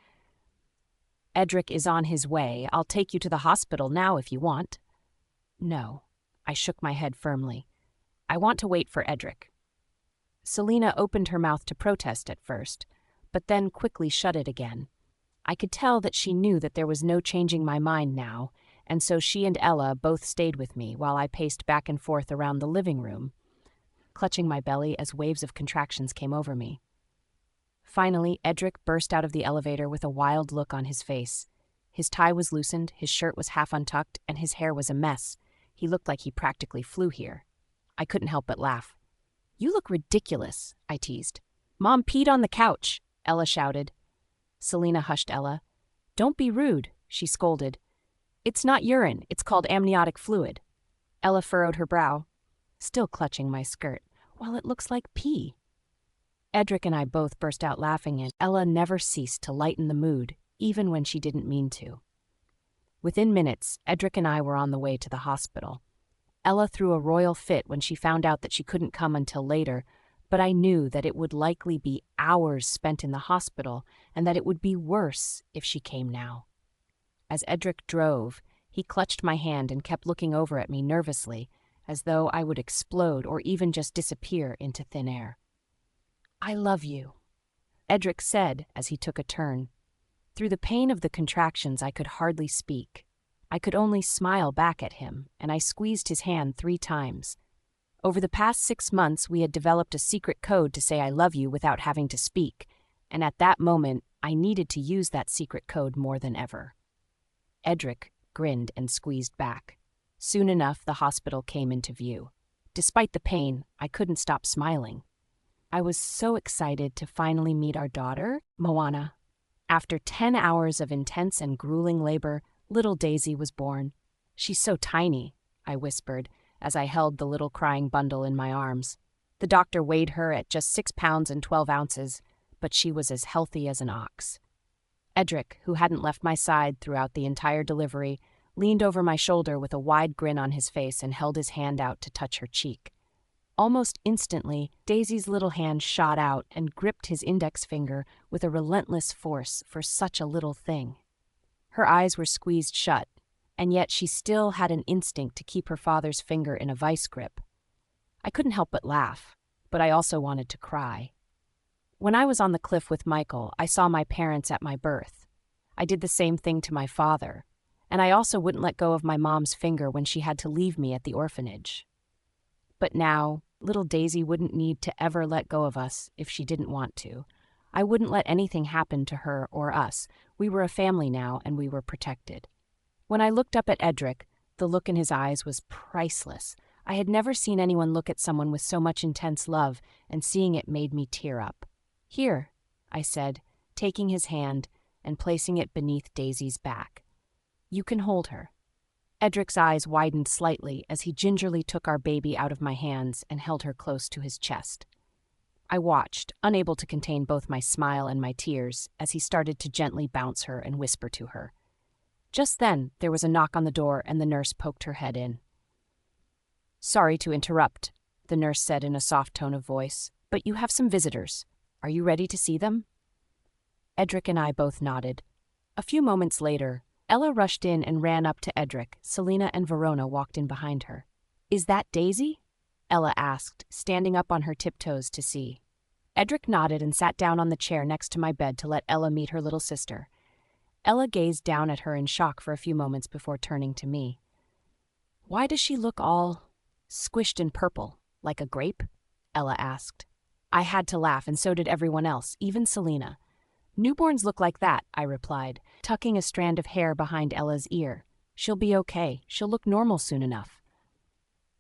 "Edric is on his way. I'll take you to the hospital now if you want." "No." I shook my head firmly. "I want to wait for Edric." Selena opened her mouth to protest at first, but then quickly shut it again. I could tell that she knew that there was no changing my mind now, and so she and Ella both stayed with me while I paced back and forth around the living room, clutching my belly as waves of contractions came over me. Finally, Edric burst out of the elevator with a wild look on his face. His tie was loosened, his shirt was half untucked, and his hair was a mess. He looked like he practically flew here. I couldn't help but laugh. "You look ridiculous," I teased. "Mom peed on the couch," Ella shouted. Selena hushed Ella. "Don't be rude," she scolded. "It's not urine, it's called amniotic fluid." Ella furrowed her brow, still clutching my skirt. "Well, it looks like pee." Edric and I both burst out laughing, and Ella never ceased to lighten the mood, even when she didn't mean to. Within minutes, Edric and I were on the way to the hospital. Ella threw a royal fit when she found out that she couldn't come until later, but I knew that it would likely be hours spent in the hospital and that it would be worse if she came now. As Edric drove, he clutched my hand and kept looking over at me nervously, as though I would explode or even just disappear into thin air. "I love you," Edric said as he took a turn. Through the pain of the contractions, I could hardly speak. I could only smile back at him, and I squeezed his hand 3 times. Over the past 6 months, we had developed a secret code to say I love you without having to speak, and at that moment, I needed to use that secret code more than ever. Edric grinned and squeezed back. Soon enough, the hospital came into view. Despite the pain, I couldn't stop smiling. I was so excited to finally meet our daughter, Moana. After 10 hours of intense and grueling labor, little Daisy was born. "She's so tiny," I whispered, as I held the little crying bundle in my arms. The doctor weighed her at just 6 pounds and 12 ounces, but she was as healthy as an ox. Edric, who hadn't left my side throughout the entire delivery, leaned over my shoulder with a wide grin on his face and held his hand out to touch her cheek. Almost instantly, Daisy's little hand shot out and gripped his index finger with a relentless force for such a little thing. Her eyes were squeezed shut, and yet she still had an instinct to keep her father's finger in a vice grip. I couldn't help but laugh, but I also wanted to cry. When I was on the cliff with Michael, I saw my parents at my birth. I did the same thing to my father, and I also wouldn't let go of my mom's finger when she had to leave me at the orphanage. But now, Little Daisy wouldn't need to ever let go of us if she didn't want to. I wouldn't let anything happen to her or us. We were a family now, and we were protected. When I looked up at Edric, the look in his eyes was priceless. I had never seen anyone look at someone with so much intense love, and seeing it made me tear up. "Here," I said, taking his hand and placing it beneath Daisy's back. "You can hold her." Edric's eyes widened slightly as he gingerly took our baby out of my hands and held her close to his chest. I watched, unable to contain both my smile and my tears, as he started to gently bounce her and whisper to her. Just then, there was a knock on the door and the nurse poked her head in. "Sorry to interrupt," the nurse said in a soft tone of voice, "but you have some visitors. Are you ready to see them?" Edric and I both nodded. A few moments later, Ella rushed in and ran up to Edric. Selena and Verona walked in behind her. "Is that Daisy?" Ella asked, standing up on her tiptoes to see. Edric nodded and sat down on the chair next to my bed to let Ella meet her little sister. Ella gazed down at her in shock for a few moments before turning to me. "Why does she look all squished in purple, like a grape?" Ella asked. I had to laugh, and so did everyone else, even Selena. "Newborns look like that," I replied, tucking a strand of hair behind Ella's ear. "She'll be okay. She'll look normal soon enough."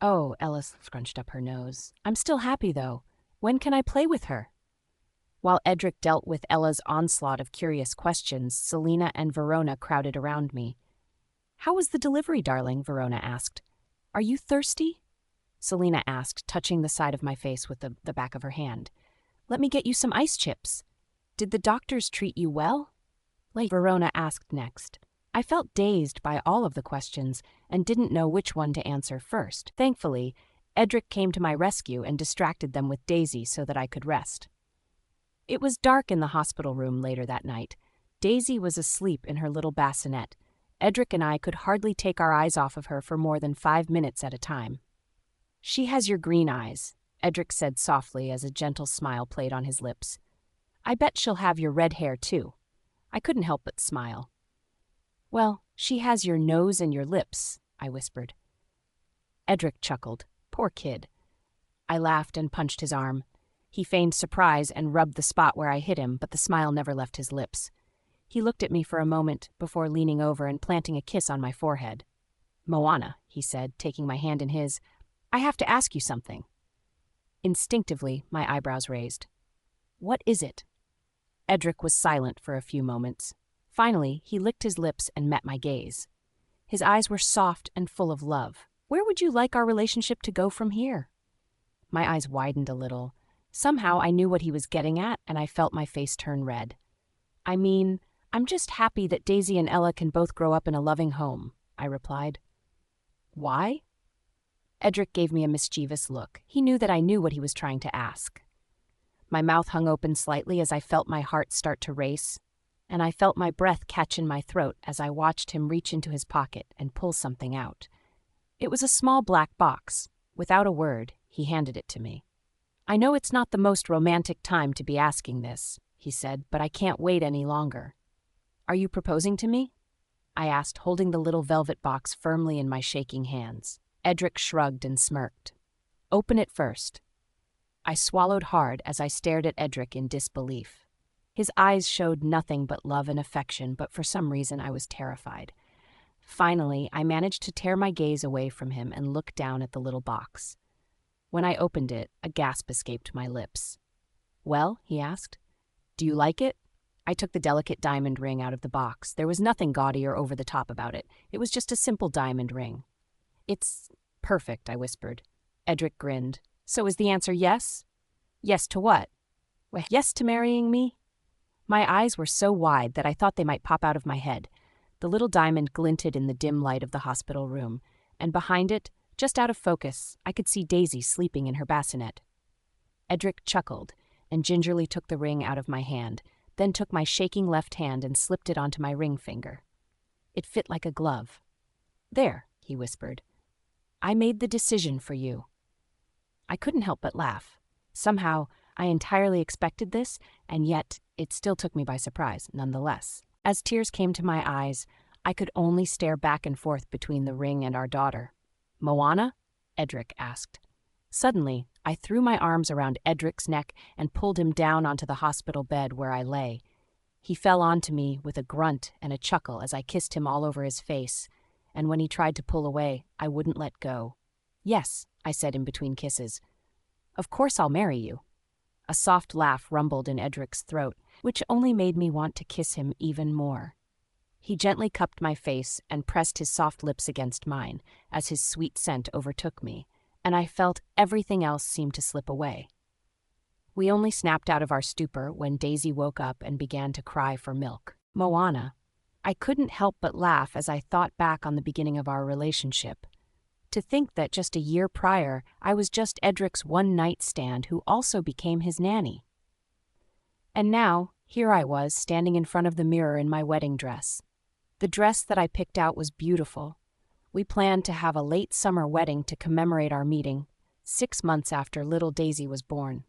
"Oh," Ella scrunched up her nose. "I'm still happy, though. When can I play with her?" While Edric dealt with Ella's onslaught of curious questions, Selena and Verona crowded around me. "How was the delivery, darling?" Verona asked. "Are you thirsty?" Selena asked, touching the side of my face with the back of her hand. "Let me get you some ice chips. Did the doctors treat you well?" Verona asked next. I felt dazed by all of the questions and didn't know which one to answer first. Thankfully, Edric came to my rescue and distracted them with Daisy so that I could rest. It was dark in the hospital room later that night. Daisy was asleep in her little bassinet. Edric and I could hardly take our eyes off of her for more than 5 minutes at a time. "She has your green eyes," Edric said softly as a gentle smile played on his lips. "I bet she'll have your red hair, too." I couldn't help but smile. "Well, she has your nose and your lips," I whispered. Edric chuckled. Poor kid. I laughed and punched his arm. He feigned surprise and rubbed the spot where I hit him, but the smile never left his lips. He looked at me for a moment before leaning over and planting a kiss on my forehead. "Moana," he said, taking my hand in his, "I have to ask you something." Instinctively, my eyebrows raised. "What is it?" Edric was silent for a few moments. Finally, he licked his lips and met my gaze. His eyes were soft and full of love. "Where would you like our relationship to go from here?" My eyes widened a little. Somehow I knew what he was getting at, and I felt my face turn red. "I mean, I'm just happy that Daisy and Ella can both grow up in a loving home," I replied. "Why?" Edric gave me a mischievous look. He knew that I knew what he was trying to ask. My mouth hung open slightly as I felt my heart start to race, and I felt my breath catch in my throat as I watched him reach into his pocket and pull something out. It was a small black box. Without a word, he handed it to me. "I know it's not the most romantic time to be asking this," he said, "but I can't wait any longer." "Are you proposing to me?" I asked, holding the little velvet box firmly in my shaking hands. Edric shrugged and smirked. "Open it first." I swallowed hard as I stared at Edric in disbelief. His eyes showed nothing but love and affection, but for some reason I was terrified. Finally, I managed to tear my gaze away from him and look down at the little box. When I opened it, a gasp escaped my lips. "Well?" he asked. "Do you like it?" I took the delicate diamond ring out of the box. There was nothing gaudy or over the top about it. It was just a simple diamond ring. "It's perfect," I whispered. Edric grinned. "So is the answer yes?" "Yes to what?" "Well, yes to marrying me?" My eyes were so wide that I thought they might pop out of my head. The little diamond glinted in the dim light of the hospital room, and behind it, just out of focus, I could see Daisy sleeping in her bassinet. Edric chuckled and gingerly took the ring out of my hand, then took my shaking left hand and slipped it onto my ring finger. It fit like a glove. "There," he whispered. "I made the decision for you." I couldn't help but laugh. Somehow, I entirely expected this, and yet it still took me by surprise, nonetheless. As tears came to my eyes, I could only stare back and forth between the ring and our daughter. "Moana?" Edric asked. Suddenly, I threw my arms around Edric's neck and pulled him down onto the hospital bed where I lay. He fell onto me with a grunt and a chuckle as I kissed him all over his face, and when he tried to pull away, I wouldn't let go. "Yes," I said in between kisses. "Of course I'll marry you." A soft laugh rumbled in Edric's throat, which only made me want to kiss him even more. He gently cupped my face and pressed his soft lips against mine as his sweet scent overtook me, and I felt everything else seem to slip away. We only snapped out of our stupor when Daisy woke up and began to cry for milk. Moana. I couldn't help but laugh as I thought back on the beginning of our relationship. To think that just a year prior, I was just Edric's one-night stand who also became his nanny. And now, here I was standing in front of the mirror in my wedding dress. The dress that I picked out was beautiful. We planned to have a late summer wedding to commemorate our meeting, 6 months after little Daisy was born.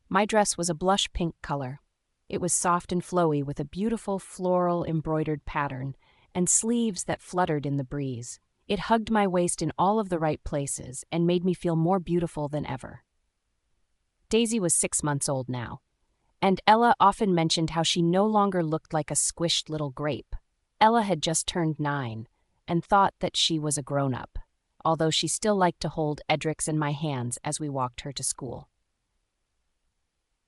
My dress was a blush pink color. It was soft and flowy with a beautiful floral embroidered pattern and sleeves that fluttered in the breeze. It hugged my waist in all of the right places and made me feel more beautiful than ever. Daisy was 6 months old now, and Ella often mentioned how she no longer looked like a squished little grape. Ella had just turned 9 and thought that she was a grown-up, although she still liked to hold Edric's in my hands as we walked her to school.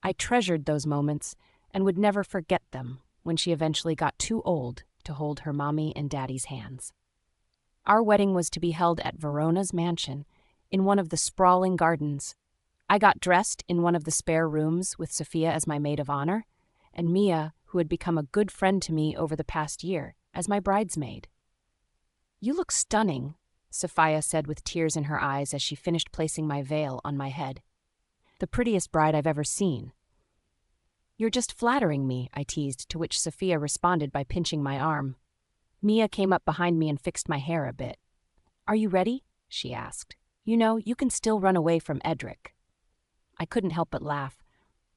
I treasured those moments and would never forget them when she eventually got too old to hold her mommy and daddy's hands. Our wedding was to be held at Verona's mansion, in one of the sprawling gardens. I got dressed in one of the spare rooms with Sophia as my maid of honor, and Mia, who had become a good friend to me over the past year, as my bridesmaid. "You look stunning," Sophia said with tears in her eyes as she finished placing my veil on my head. "The prettiest bride I've ever seen." "You're just flattering me," I teased, to which Sophia responded by pinching my arm. Mia came up behind me and fixed my hair a bit. "Are you ready?" she asked. "You know, you can still run away from Edric." I couldn't help but laugh.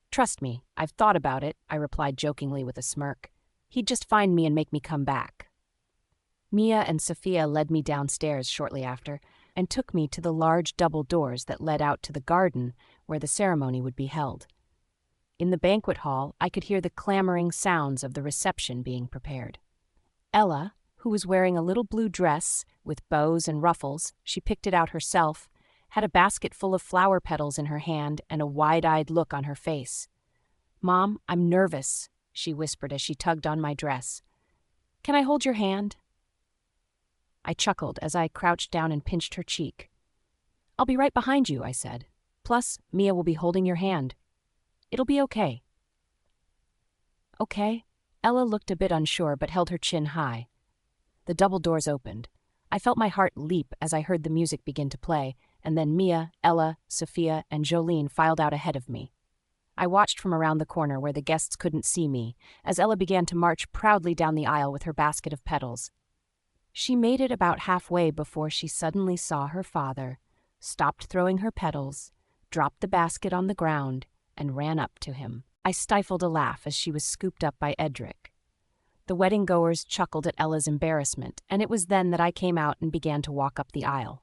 "Trust me, I've thought about it," I replied jokingly with a smirk. "He'd just find me and make me come back." Mia and Sophia led me downstairs shortly after and took me to the large double doors that led out to the garden where the ceremony would be held. In the banquet hall, I could hear the clamoring sounds of the reception being prepared. Ella, who was wearing a little blue dress with bows and ruffles, she picked it out herself, had a basket full of flower petals in her hand and a wide-eyed look on her face. "Mom, I'm nervous," she whispered as she tugged on my dress. "Can I hold your hand?" I chuckled as I crouched down and pinched her cheek. "I'll be right behind you," I said. "Plus, Mia will be holding your hand. It'll be okay." "Okay?" Ella looked a bit unsure but held her chin high. The double doors opened. I felt my heart leap as I heard the music begin to play, and then Mia, Ella, Sophia, and Jolene filed out ahead of me. I watched from around the corner where the guests couldn't see me, as Ella began to march proudly down the aisle with her basket of petals. She made it about halfway before she suddenly saw her father, stopped throwing her petals, dropped the basket on the ground, and ran up to him. I stifled a laugh as she was scooped up by Edric. The wedding-goers chuckled at Ella's embarrassment, and it was then that I came out and began to walk up the aisle.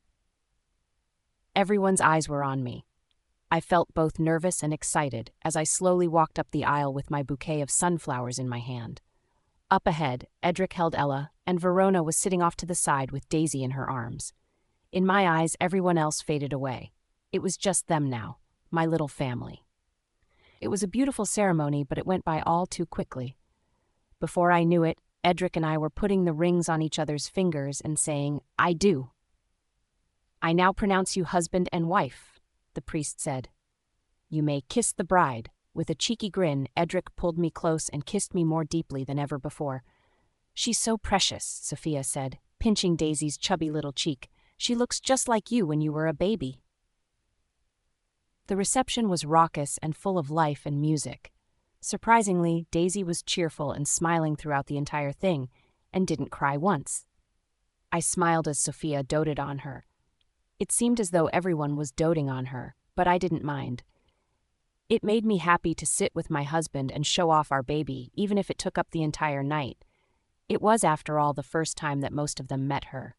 Everyone's eyes were on me. I felt both nervous and excited as I slowly walked up the aisle with my bouquet of sunflowers in my hand. Up ahead, Edric held Ella, and Verona was sitting off to the side with Daisy in her arms. In my eyes, everyone else faded away. It was just them now, my little family. It was a beautiful ceremony, but it went by all too quickly. Before I knew it, Edric and I were putting the rings on each other's fingers and saying, "I do." "I now pronounce you husband and wife," the priest said. "You may kiss the bride." With a cheeky grin, Edric pulled me close and kissed me more deeply than ever before. "She's so precious," Sophia said, pinching Daisy's chubby little cheek. "She looks just like you when you were a baby." The reception was raucous and full of life and music. Surprisingly, Daisy was cheerful and smiling throughout the entire thing, and didn't cry once. I smiled as Sophia doted on her. It seemed as though everyone was doting on her, but I didn't mind. It made me happy to sit with my husband and show off our baby, even if it took up the entire night. It was, after all, the first time that most of them met her.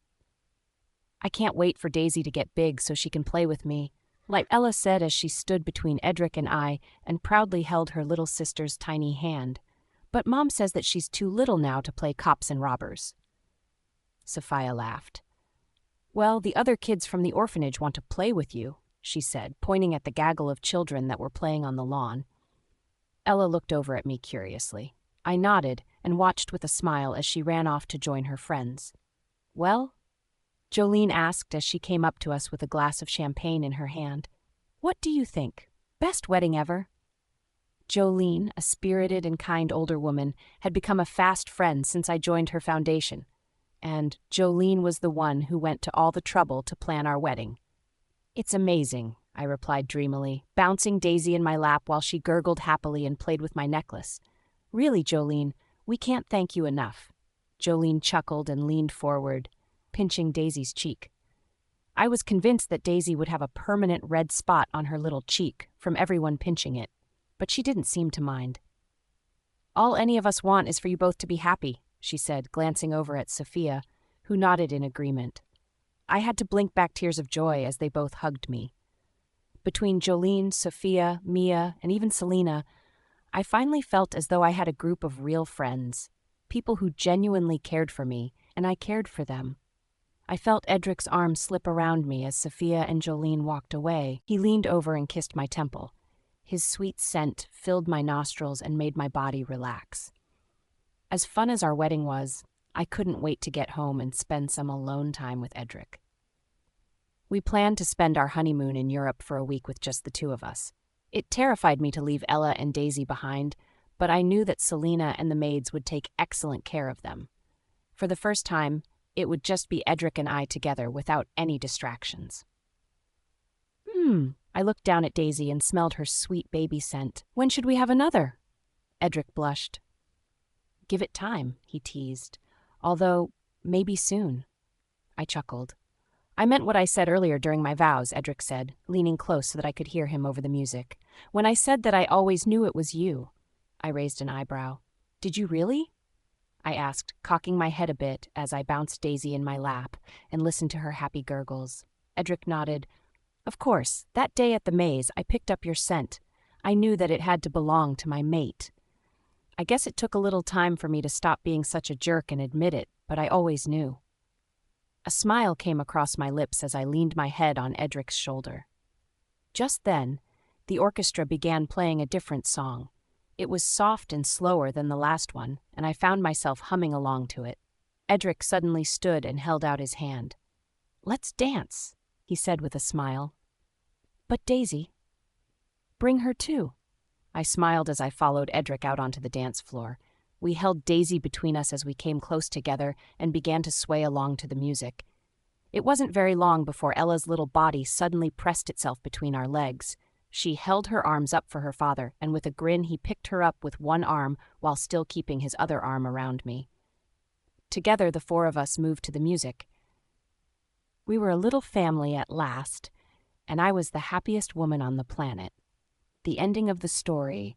"I can't wait for Daisy to get big so she can play with me," like Ella said as she stood between Edric and I and proudly held her little sister's tiny hand. But Mom says that she's too little now to play cops and robbers. Sophia laughed. Well, the other kids from the orphanage want to play with you, she said, pointing at the gaggle of children that were playing on the lawn. Ella looked over at me curiously. I nodded and watched with a smile as she ran off to join her friends. Well? Jolene asked as she came up to us with a glass of champagne in her hand. What do you think? Best wedding ever? Jolene, a spirited and kind older woman, had become a fast friend since I joined her foundation. And Jolene was the one who went to all the trouble to plan our wedding. It's amazing, I replied dreamily, bouncing Daisy in my lap while she gurgled happily and played with my necklace. Really, Jolene, we can't thank you enough. Jolene chuckled and leaned forward, pinching Daisy's cheek. I was convinced that Daisy would have a permanent red spot on her little cheek from everyone pinching it, but she didn't seem to mind. All any of us want is for you both to be happy, she said, glancing over at Sophia, who nodded in agreement. I had to blink back tears of joy as they both hugged me. Between Jolene, Sophia, Mia, and even Selena, I finally felt as though I had a group of real friends, people who genuinely cared for me, and I cared for them. I felt Edric's arm slip around me as Sophia and Jolene walked away. He leaned over and kissed my temple. His sweet scent filled my nostrils and made my body relax. As fun as our wedding was, I couldn't wait to get home and spend some alone time with Edric. We planned to spend our honeymoon in Europe for a week with just the two of us. It terrified me to leave Ella and Daisy behind, but I knew that Selena and the maids would take excellent care of them. For the first time, it would just be Edric and I together without any distractions. I looked down at Daisy and smelled her sweet baby scent. When should we have another? Edric blushed. Give it time, he teased. Although, maybe soon. I chuckled. I meant what I said earlier during my vows, Edric said, leaning close so that I could hear him over the music. When I said that I always knew it was you. I raised an eyebrow. Did you really? I asked, cocking my head a bit as I bounced Daisy in my lap and listened to her happy gurgles. Edric nodded. Of course, that day at the maze, I picked up your scent. I knew that it had to belong to my mate. I guess it took a little time for me to stop being such a jerk and admit it, but I always knew. A smile came across my lips as I leaned my head on Edric's shoulder. Just then, the orchestra began playing a different song. It was soft and slower than the last one, and I found myself humming along to it. Edric suddenly stood and held out his hand. Let's dance, he said with a smile. But Daisy. Bring her too. I smiled as I followed Edric out onto the dance floor. We held Daisy between us as we came close together and began to sway along to the music. It wasn't very long before Ella's little body suddenly pressed itself between our legs. She held her arms up for her father, and with a grin he picked her up with one arm while still keeping his other arm around me. Together, the four of us moved to the music. We were a little family at last, and I was the happiest woman on the planet. The ending of the story